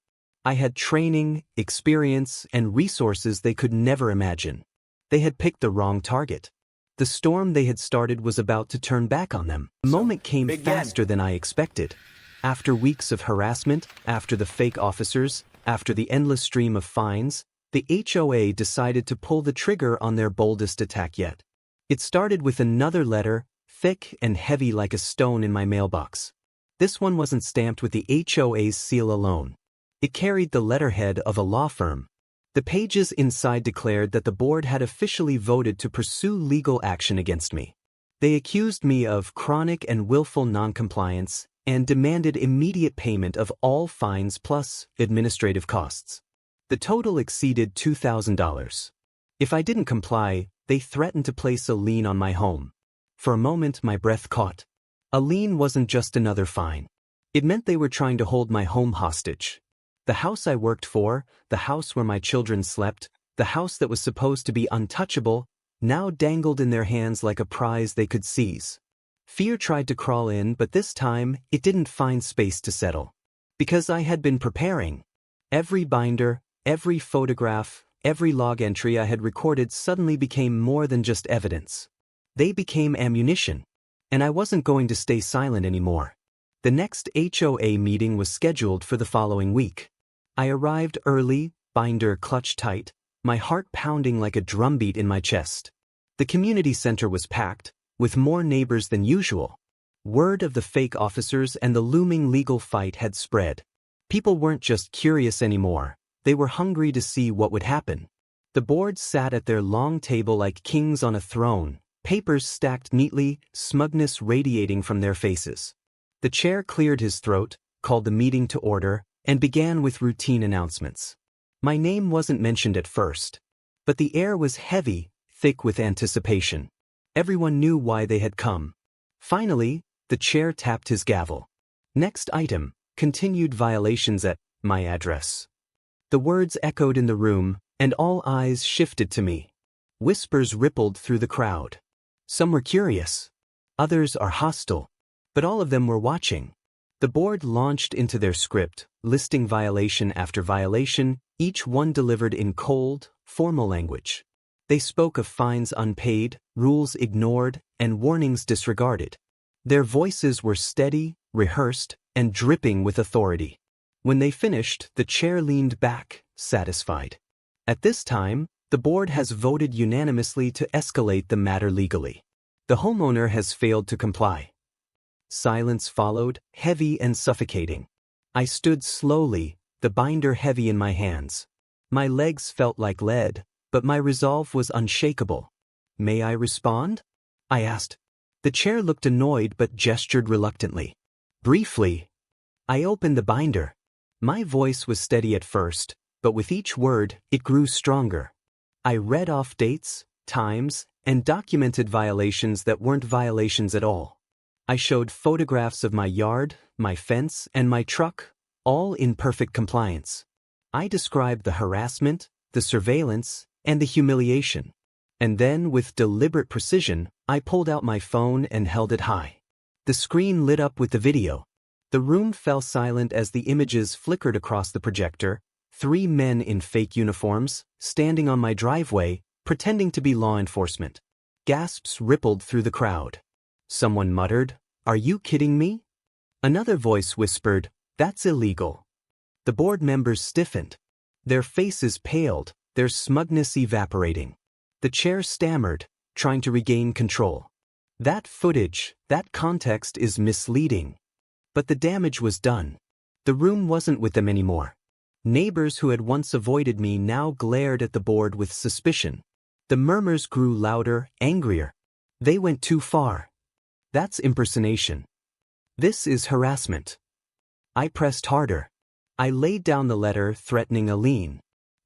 I had training, experience, and resources they could never imagine. They had picked the wrong target. The storm they had started was about to turn back on them. The moment came faster than I expected. After weeks of harassment, after the fake officers, after the endless stream of fines, the HOA decided to pull the trigger on their boldest attack yet. It started with another letter, thick and heavy like a stone in my mailbox. This one wasn't stamped with the HOA's seal alone. It carried the letterhead of a law firm. The pages inside declared that the board had officially voted to pursue legal action against me. They accused me of chronic and willful noncompliance and demanded immediate payment of all fines plus administrative costs. The total exceeded $2,000. If I didn't comply, they threatened to place a lien on my home. For a moment, my breath caught. A lien wasn't just another fine. It meant they were trying to hold my home hostage. The house I worked for, the house where my children slept, the house that was supposed to be untouchable, now dangled in their hands like a prize they could seize. Fear tried to crawl in, but this time, it didn't find space to settle. Because I had been preparing. Every binder, every photograph, every log entry I had recorded suddenly became more than just evidence. They became ammunition. And I wasn't going to stay silent anymore. The next HOA meeting was scheduled for the following week. I arrived early, binder clutched tight, my heart pounding like a drumbeat in my chest. The community center was packed, with more neighbors than usual. Word of the fake officers and the looming legal fight had spread. People weren't just curious anymore, they were hungry to see what would happen. The board sat at their long table like kings on a throne, papers stacked neatly, smugness radiating from their faces. The chair cleared his throat, called the meeting to order, and began with routine announcements. My name wasn't mentioned at first, but the air was heavy, thick with anticipation. Everyone knew why they had come. Finally, the chair tapped his gavel. Next item, continued violations at my address. The words echoed in the room, and all eyes shifted to me. Whispers rippled through the crowd. Some were curious. Others are hostile. But all of them were watching. The board launched into their script, listing violation after violation, each one delivered in cold, formal language. They spoke of fines unpaid, rules ignored, and warnings disregarded. Their voices were steady, rehearsed, and dripping with authority. When they finished, the chair leaned back, satisfied. At this time, the board has voted unanimously to escalate the matter legally. The homeowner has failed to comply. Silence followed, heavy and suffocating. I stood slowly, the binder heavy in my hands. My legs felt like lead, but my resolve was unshakable. May I respond? I asked. The chair looked annoyed but gestured reluctantly. Briefly, I opened the binder. My voice was steady at first, but with each word, it grew stronger. I read off dates, times, and documented violations that weren't violations at all. I showed photographs of my yard, my fence, and my truck, all in perfect compliance. I described the harassment, the surveillance, and the humiliation. And then, with deliberate precision, I pulled out my phone and held it high. The screen lit up with the video. The room fell silent as the images flickered across the projector, 3 men in fake uniforms, standing on my driveway, pretending to be law enforcement. Gasps rippled through the crowd. Someone muttered, "Are you kidding me?" Another voice whispered, "That's illegal." The board members stiffened. Their faces paled, their smugness evaporating. The chair stammered, trying to regain control. That footage, that context is misleading. But the damage was done. The room wasn't with them anymore. Neighbors who had once avoided me now glared at the board with suspicion. The murmurs grew louder, angrier. They went too far. That's impersonation. This is harassment. I pressed harder. I laid down the letter threatening a lien.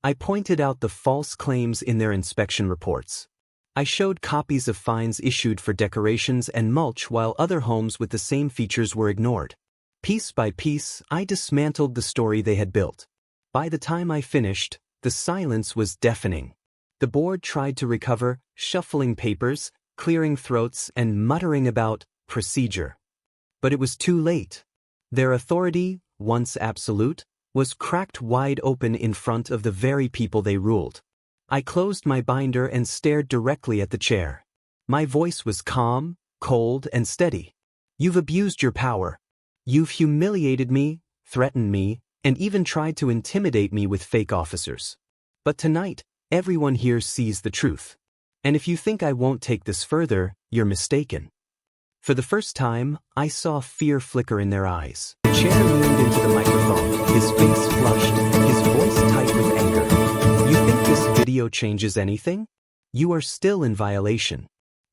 I pointed out the false claims in their inspection reports. I showed copies of fines issued for decorations and mulch while other homes with the same features were ignored. Piece by piece, I dismantled the story they had built. By the time I finished, the silence was deafening. The board tried to recover, shuffling papers, clearing throats, and muttering about procedure. But it was too late. Their authority, once absolute, was cracked wide open in front of the very people they ruled. I closed my binder and stared directly at the chair. My voice was calm, cold, and steady. You've abused your power. You've humiliated me, threatened me, and even tried to intimidate me with fake officers. But tonight, everyone here sees the truth. And if you think I won't take this further, you're mistaken. For the first time, I saw fear flicker in their eyes. The chair leaned into the microphone, his face flushed, his voice tight with anger. You think this video changes anything? You are still in violation.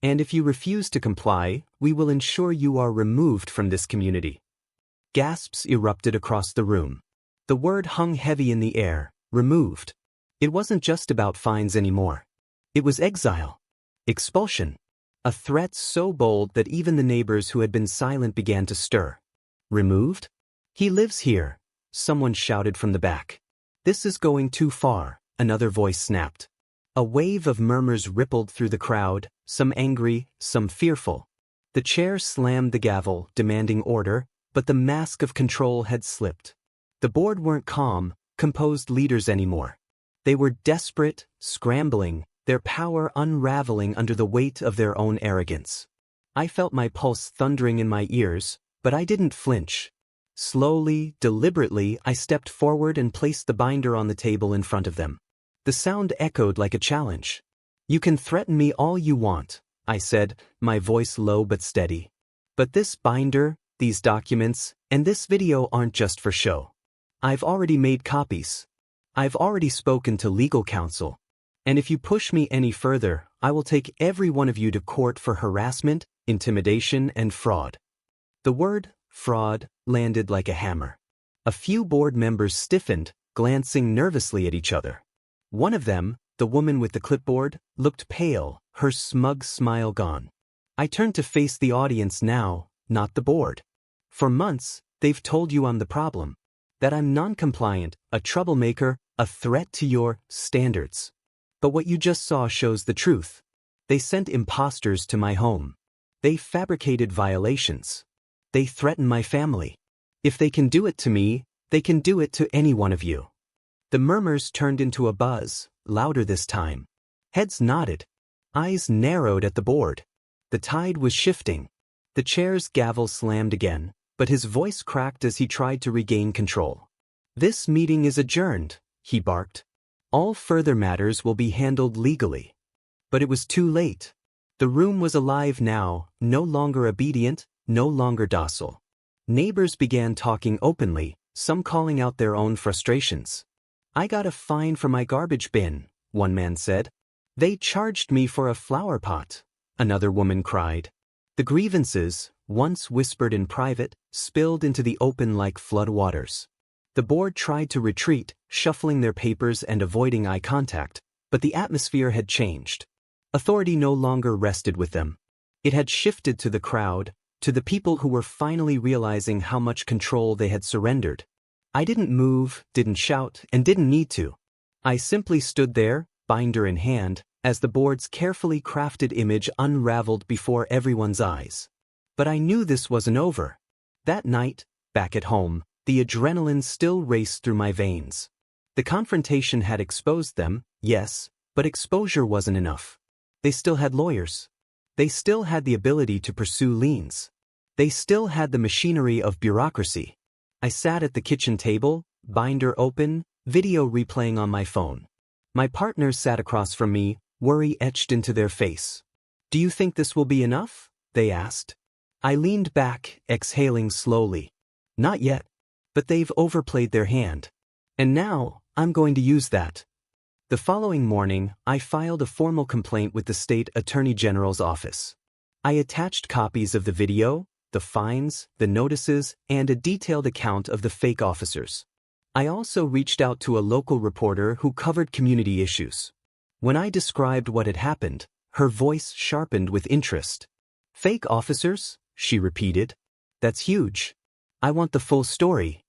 And if you refuse to comply, we will ensure you are removed from this community." Gasps erupted across the room. The word hung heavy in the air, removed. It wasn't just about fines anymore. It was exile. Expulsion. A threat so bold that even the neighbors who had been silent began to stir. Removed? "He lives here," someone shouted from the back. "This is going too far," another voice snapped. A wave of murmurs rippled through the crowd, some angry, some fearful. The chair slammed the gavel, demanding order, but the mask of control had slipped. The board weren't calm, composed leaders anymore. They were desperate, scrambling, their power unraveling under the weight of their own arrogance. I felt my pulse thundering in my ears, but I didn't flinch. Slowly, deliberately, I stepped forward and placed the binder on the table in front of them. The sound echoed like a challenge. "You can threaten me all you want," I said, my voice low but steady. "But this binder, these documents, and this video aren't just for show. I've already made copies. I've already spoken to legal counsel. And if you push me any further, I will take every one of you to court for harassment, intimidation, and fraud." The word, fraud, landed like a hammer. A few board members stiffened, glancing nervously at each other. One of them, the woman with the clipboard, looked pale, her smug smile gone. I turned to face the audience now, not the board. "For months, they've told you I'm the problem. That I'm non-compliant, a troublemaker, a threat to your standards. But what you just saw shows the truth. They sent imposters to my home. They fabricated violations. They threaten my family. If they can do it to me, they can do it to any one of you." The murmurs turned into a buzz, louder this time. Heads nodded. Eyes narrowed at the board. The tide was shifting. The chair's gavel slammed again, but his voice cracked as he tried to regain control. "This meeting is adjourned," he barked. "All further matters will be handled legally." But it was too late. The room was alive now, no longer obedient, no longer docile. Neighbors began talking openly, some calling out their own frustrations. "I got a fine for my garbage bin," one man said. "They charged me for a flower pot," another woman cried. The grievances, once whispered in private, spilled into the open like floodwaters. The board tried to retreat, shuffling their papers and avoiding eye contact, but the atmosphere had changed. Authority no longer rested with them. It had shifted to the crowd, to the people who were finally realizing how much control they had surrendered. I didn't move, didn't shout, and didn't need to. I simply stood there, binder in hand, as the board's carefully crafted image unraveled before everyone's eyes. But I knew this wasn't over. That night, back at home, the adrenaline still raced through my veins. The confrontation had exposed them, yes, but exposure wasn't enough. They still had lawyers. They still had the ability to pursue liens. They still had the machinery of bureaucracy. I sat at the kitchen table, binder open, video replaying on my phone. My partners sat across from me, worry etched into their face. "Do you think this will be enough?" they asked. I leaned back, exhaling slowly. "Not yet. But they've overplayed their hand. And now, I'm going to use that." The following morning, I filed a formal complaint with the state attorney general's office. I attached copies of the video, the fines, the notices, and a detailed account of the fake officers. I also reached out to a local reporter who covered community issues. When I described what had happened, her voice sharpened with interest. "Fake officers?" she repeated. "That's huge. I want the full story."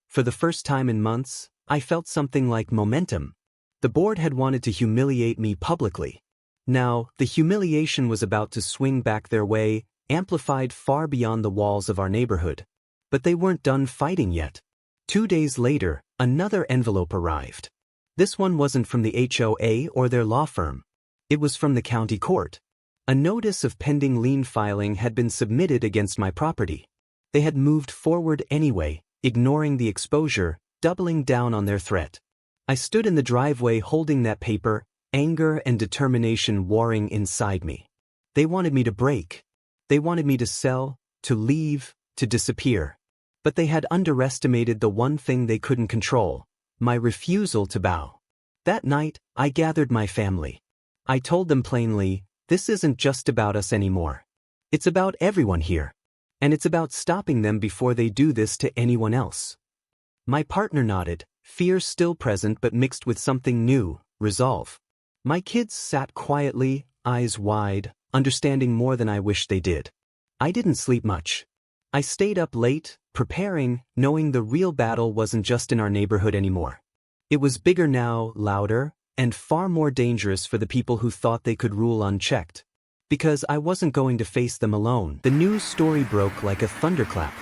For the first time in months, I felt something like momentum. The board had wanted to humiliate me publicly. Now, the humiliation was about to swing back their way, amplified far beyond the walls of our neighborhood. But they weren't done fighting yet. 2 days later, another envelope arrived. This one wasn't from the HOA or their law firm. It was from the county court. A notice of pending lien filing had been submitted against my property. They had moved forward anyway, ignoring the exposure, doubling down on their threat. I stood in the driveway holding that paper, anger and determination warring inside me. They wanted me to break. They wanted me to sell, to leave, to disappear. But they had underestimated the one thing they couldn't control: my refusal to bow. That night, I gathered my family. I told them plainly, This isn't just about us anymore. It's about everyone here. And it's about stopping them before they do this to anyone else. My partner nodded, fear still present but mixed with something new, resolve. My kids sat quietly, eyes wide, understanding more than I wished they did. I didn't sleep much. I stayed up late, preparing, knowing the real battle wasn't just in our neighborhood anymore. It was bigger now, louder, and far more dangerous for the people who thought they could rule unchecked. Because I wasn't going to face them alone. The news story broke like a thunderclap.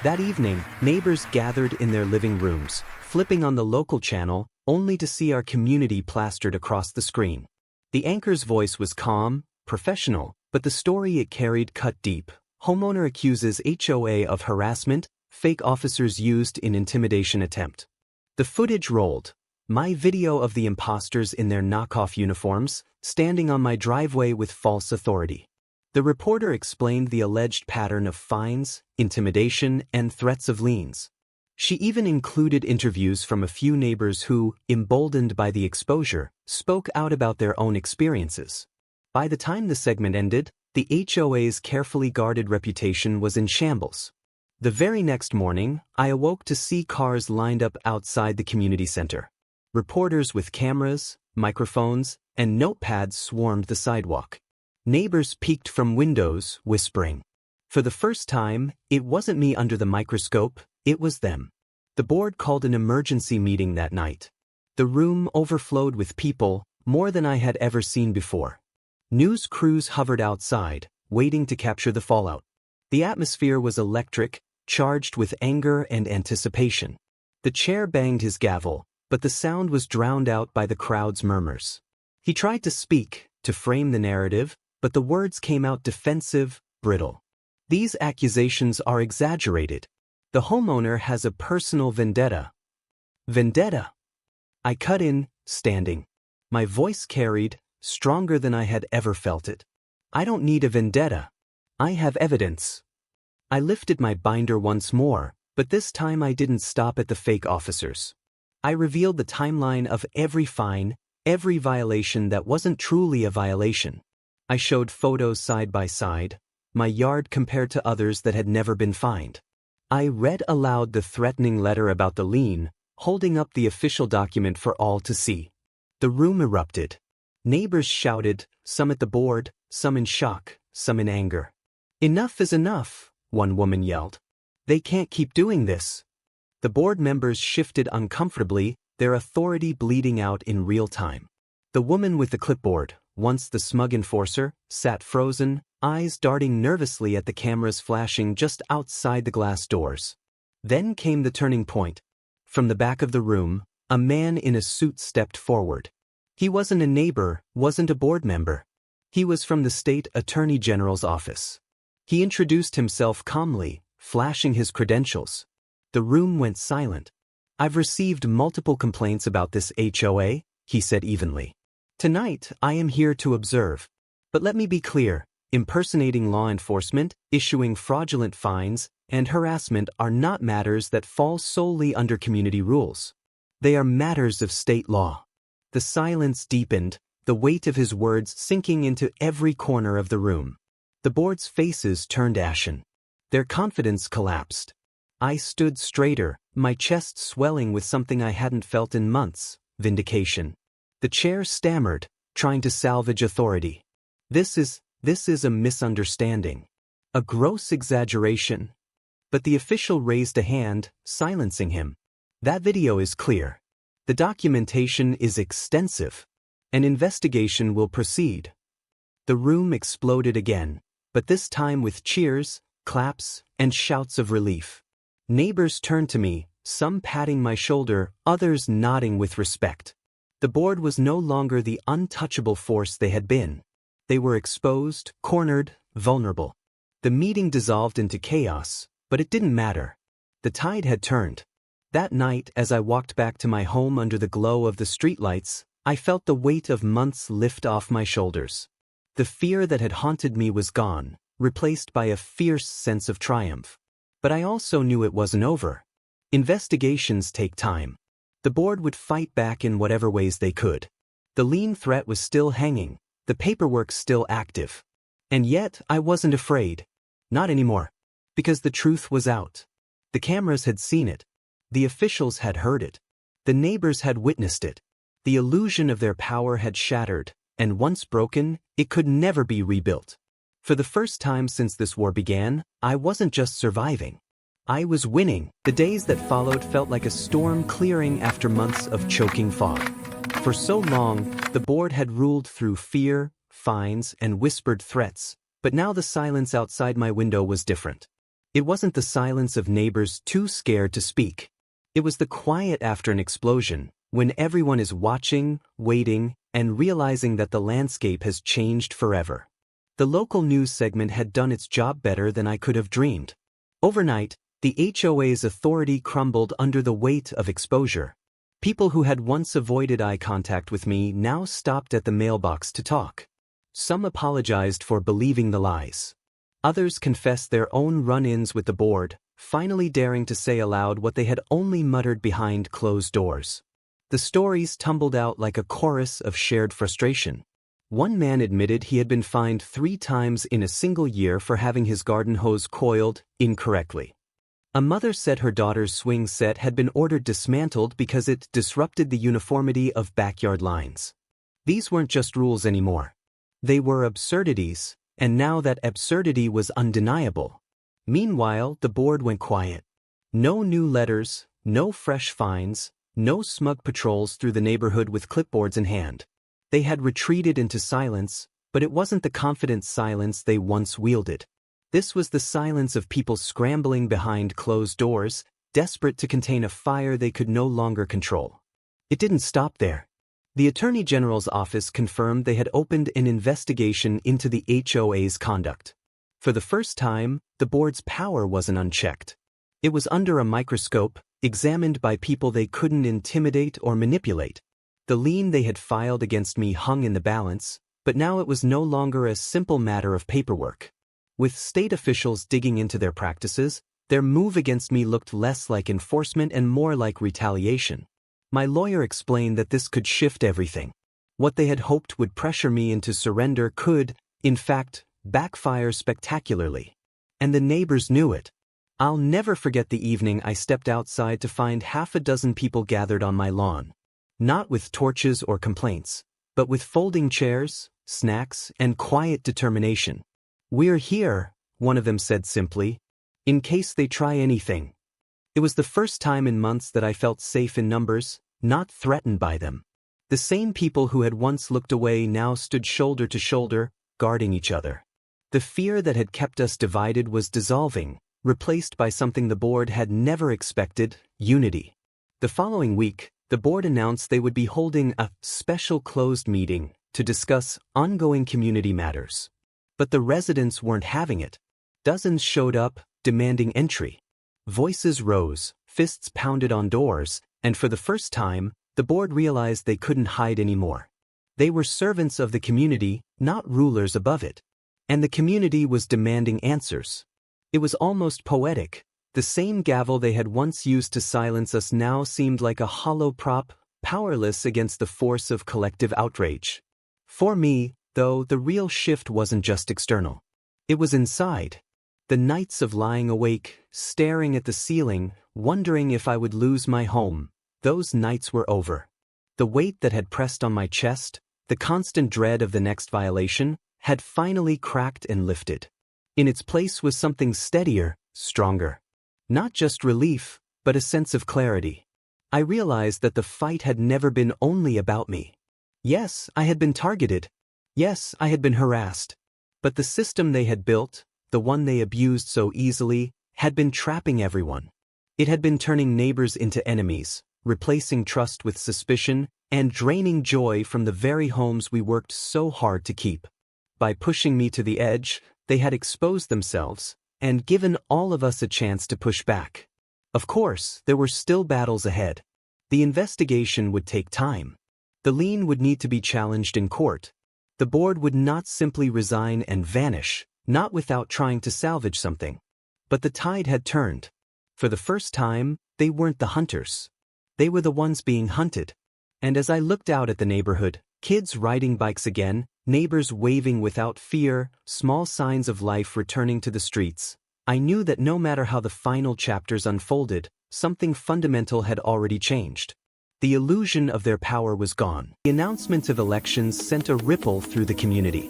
That evening, neighbors gathered in their living rooms, flipping on the local channel, only to see our community plastered across the screen. The anchor's voice was calm, professional, but the story it carried cut deep. Homeowner accuses HOA of harassment, fake officers used in intimidation attempt. The footage rolled. My video of the imposters in their knockoff uniforms, standing on my driveway with false authority. The reporter explained the alleged pattern of fines, intimidation, and threats of liens. She even included interviews from a few neighbors who, emboldened by the exposure, spoke out about their own experiences. By the time the segment ended, the HOA's carefully guarded reputation was in shambles. The very next morning, I awoke to see cars lined up outside the community center. Reporters with cameras, microphones, and notepads swarmed the sidewalk. Neighbors peeked from windows, whispering. For the first time, it wasn't me under the microscope, it was them. The board called an emergency meeting that night. The room overflowed with people, more than I had ever seen before. News crews hovered outside, waiting to capture the fallout. The atmosphere was electric, charged with anger and anticipation. The chair banged his gavel, but the sound was drowned out by the crowd's murmurs. He tried to speak, to frame the narrative, but the words came out defensive, brittle. These accusations are exaggerated. The homeowner has a personal vendetta. Vendetta? I cut in, standing. My voice carried, stronger than I had ever felt it. I don't need a vendetta. I have evidence. I lifted my binder once more, but this time I didn't stop at the fake officers. I revealed the timeline of every fine, every violation that wasn't truly a violation. I showed photos side by side, my yard compared to others that had never been fined. I read aloud the threatening letter about the lien, holding up the official document for all to see. The room erupted. Neighbors shouted, some at the board, some in shock, some in anger. Enough is enough, one woman yelled. They can't keep doing this. The board members shifted uncomfortably, their authority bleeding out in real time. The woman with the clipboard, once the smug enforcer, sat frozen, eyes darting nervously at the cameras flashing just outside the glass doors. Then came the turning point. From the back of the room, a man in a suit stepped forward. He wasn't a neighbor, wasn't a board member. He was from the state attorney general's office. He introduced himself calmly, flashing his credentials. The room went silent. I've received multiple complaints about this HOA, he said evenly. Tonight, I am here to observe. But let me be clear, impersonating law enforcement, issuing fraudulent fines, and harassment are not matters that fall solely under community rules. They are matters of state law. The silence deepened, the weight of his words sinking into every corner of the room. The board's faces turned ashen. Their confidence collapsed. I stood straighter, my chest swelling with something I hadn't felt in months, vindication. The chair stammered, trying to salvage authority. This is a misunderstanding. A gross exaggeration. But the official raised a hand, silencing him. That video is clear. The documentation is extensive. An investigation will proceed. The room exploded again, but this time with cheers, claps, and shouts of relief. Neighbors turned to me, some patting my shoulder, others nodding with respect. The board was no longer the untouchable force they had been. They were exposed, cornered, vulnerable. The meeting dissolved into chaos, but it didn't matter. The tide had turned. That night, as I walked back to my home under the glow of the streetlights, I felt the weight of months lift off my shoulders. The fear that had haunted me was gone, replaced by a fierce sense of triumph. But I also knew it wasn't over. Investigations take time. The board would fight back in whatever ways they could. The lien threat was still hanging, the paperwork still active. And yet, I wasn't afraid. Not anymore. Because the truth was out. The cameras had seen it. The officials had heard it. The neighbors had witnessed it. The illusion of their power had shattered, and once broken, it could never be rebuilt. For the first time since this war began, I wasn't just surviving. I was winning. The days that followed felt like a storm clearing after months of choking fog. For so long, the board had ruled through fear, fines, and whispered threats, but now the silence outside my window was different. It wasn't the silence of neighbors too scared to speak. It was the quiet after an explosion, when everyone is watching, waiting, and realizing that the landscape has changed forever. The local news segment had done its job better than I could have dreamed. Overnight, the HOA's authority crumbled under the weight of exposure. People who had once avoided eye contact with me now stopped at the mailbox to talk. Some apologized for believing the lies. Others confessed their own run-ins with the board, finally daring to say aloud what they had only muttered behind closed doors. The stories tumbled out like a chorus of shared frustration. One man admitted he had been fined 3 times in a single year for having his garden hose coiled incorrectly. A mother said her daughter's swing set had been ordered dismantled because it disrupted the uniformity of backyard lines. These weren't just rules anymore. They were absurdities, and now that absurdity was undeniable. Meanwhile, the board went quiet. No new letters, no fresh fines, no smug patrols through the neighborhood with clipboards in hand. They had retreated into silence, but it wasn't the confident silence they once wielded. This was the silence of people scrambling behind closed doors, desperate to contain a fire they could no longer control. It didn't stop there. The Attorney General's office confirmed they had opened an investigation into the HOA's conduct. For the first time, the board's power wasn't unchecked. It was under a microscope, examined by people they couldn't intimidate or manipulate. The lien they had filed against me hung in the balance, but now it was no longer a simple matter of paperwork. With state officials digging into their practices, their move against me looked less like enforcement and more like retaliation. My lawyer explained that this could shift everything. What they had hoped would pressure me into surrender could, in fact, backfire spectacularly. And the neighbors knew it. I'll never forget the evening I stepped outside to find 6 people gathered on my lawn. Not with torches or complaints, but with folding chairs, snacks, and quiet determination. "We're here," one of them said simply, "in case they try anything." It was the first time in months that I felt safe in numbers, not threatened by them. The same people who had once looked away now stood shoulder to shoulder, guarding each other. The fear that had kept us divided was dissolving, replaced by something the board had never expected: unity. The following week, the board announced they would be holding a special closed meeting to discuss ongoing community matters. But the residents weren't having it. Dozens showed up, demanding entry. Voices rose, fists pounded on doors, and for the first time, the board realized they couldn't hide anymore. They were servants of the community, not rulers above it. And the community was demanding answers. It was almost poetic. The same gavel they had once used to silence us now seemed like a hollow prop, powerless against the force of collective outrage. For me, though, the real shift wasn't just external. It was inside. The nights of lying awake, staring at the ceiling, wondering if I would lose my home, those nights were over. The weight that had pressed on my chest, the constant dread of the next violation, had finally cracked and lifted. In its place was something steadier, stronger. Not just relief, but a sense of clarity. I realized that the fight had never been only about me. Yes, I had been targeted. Yes, I had been harassed. But the system they had built, the one they abused so easily, had been trapping everyone. It had been turning neighbors into enemies, replacing trust with suspicion, and draining joy from the very homes we worked so hard to keep. By pushing me to the edge, they had exposed themselves, and given all of us a chance to push back. Of course, there were still battles ahead. The investigation would take time. The lien would need to be challenged in court. The board would not simply resign and vanish, not without trying to salvage something. But the tide had turned. For the first time, they weren't the hunters. They were the ones being hunted. And as I looked out at the neighborhood, kids riding bikes again, Neighbors waving without fear, small signs of life returning to the streets. I knew that no matter how the final chapters unfolded, something fundamental had already changed. The illusion of their power was gone. The announcement of elections sent a ripple through the community.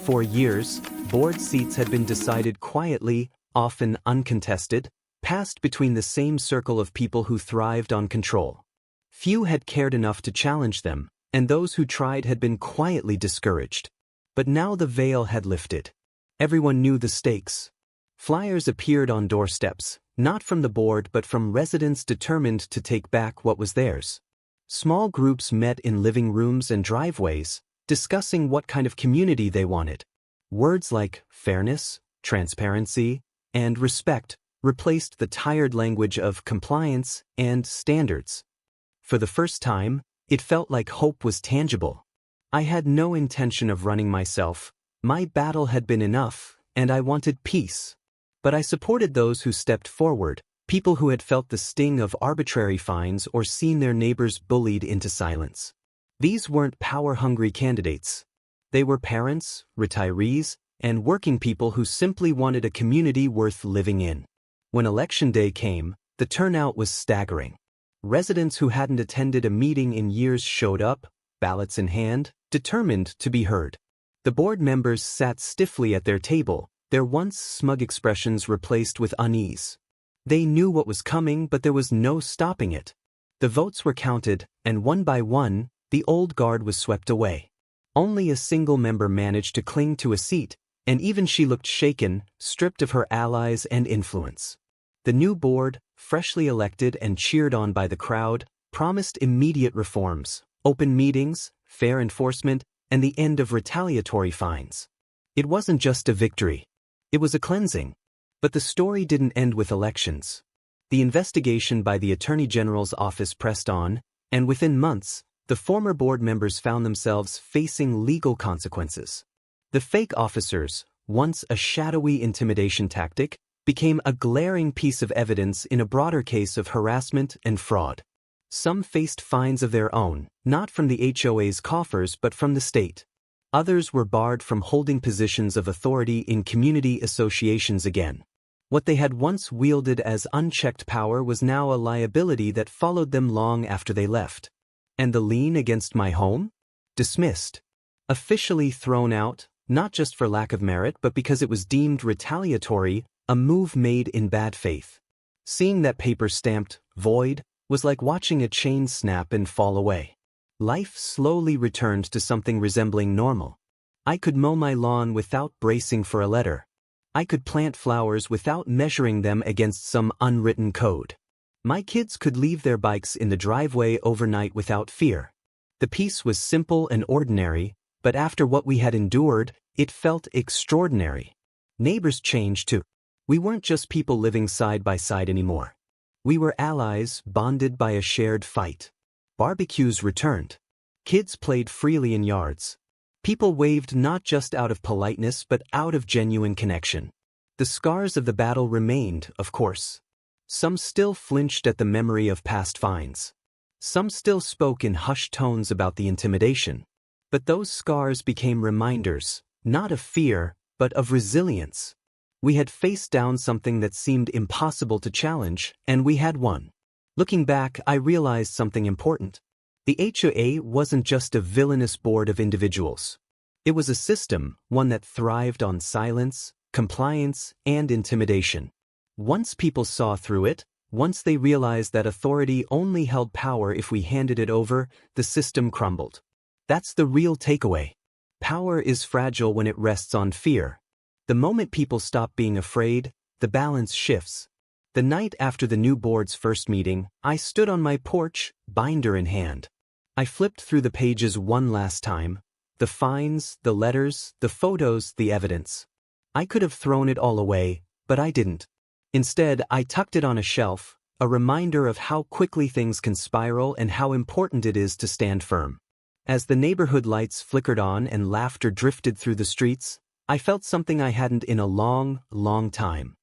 For years, board seats had been decided quietly, often uncontested, passed between the same circle of people who thrived on control. Few had cared enough to challenge them, and those who tried had been quietly discouraged. But now the veil had lifted. Everyone knew the stakes. Flyers appeared on doorsteps, not from the board but from residents determined to take back what was theirs. Small groups met in living rooms and driveways, discussing what kind of community they wanted. Words like fairness, transparency, and respect replaced the tired language of compliance and standards. For the first time, it felt like hope was tangible. I had no intention of running myself. My battle had been enough, and I wanted peace. But I supported those who stepped forward, people who had felt the sting of arbitrary fines or seen their neighbors bullied into silence. These weren't power-hungry candidates. They were parents, retirees, and working people who simply wanted a community worth living in. When election day came, the turnout was staggering. Residents who hadn't attended a meeting in years showed up, ballots in hand, determined to be heard. The board members sat stiffly at their table, their once smug expressions replaced with unease. They knew what was coming, but there was no stopping it. The votes were counted, and one by one, the old guard was swept away. Only a single member managed to cling to a seat, and even she looked shaken, stripped of her allies and influence. The new board, freshly elected and cheered on by the crowd, promised immediate reforms, open meetings, fair enforcement, and the end of retaliatory fines. It wasn't just a victory. It was a cleansing. But the story didn't end with elections. The investigation by the Attorney General's office pressed on, and within months, the former board members found themselves facing legal consequences. The fake officers, once a shadowy intimidation tactic, became a glaring piece of evidence in a broader case of harassment and fraud. Some faced fines of their own, not from the HOA's coffers but from the state. Others were barred from holding positions of authority in community associations again. What they had once wielded as unchecked power was now a liability that followed them long after they left. And the lien against my home? Dismissed. Officially thrown out, not just for lack of merit but because it was deemed retaliatory, a move made in bad faith. Seeing that paper stamped void was like watching a chain snap and fall away. Life slowly returned to something resembling normal. I could mow my lawn without bracing for a letter. I could plant flowers without measuring them against some unwritten code. My kids could leave their bikes in the driveway overnight without fear. The peace was simple and ordinary, but after what we had endured, it felt extraordinary. Neighbors changed too. We weren't just people living side by side anymore. We were allies, bonded by a shared fight. Barbecues returned. Kids played freely in yards. People waved not just out of politeness but out of genuine connection. The scars of the battle remained, of course. Some still flinched at the memory of past fines. Some still spoke in hushed tones about the intimidation. But those scars became reminders, not of fear, but of resilience. We had faced down something that seemed impossible to challenge, and we had won. Looking back, I realized something important. The HOA wasn't just a villainous board of individuals. It was a system, one that thrived on silence, compliance, and intimidation. Once people saw through it, once they realized that authority only held power if we handed it over, the system crumbled. That's the real takeaway. Power is fragile when it rests on fear. The moment people stop being afraid, the balance shifts. The night after the new board's first meeting, I stood on my porch, binder in hand. I flipped through the pages one last time. The fines, the letters, the photos, the evidence. I could have thrown it all away, but I didn't. Instead, I tucked it on a shelf, a reminder of how quickly things can spiral and how important it is to stand firm. As the neighborhood lights flickered on and laughter drifted through the streets, I felt something I hadn't in a long, long time.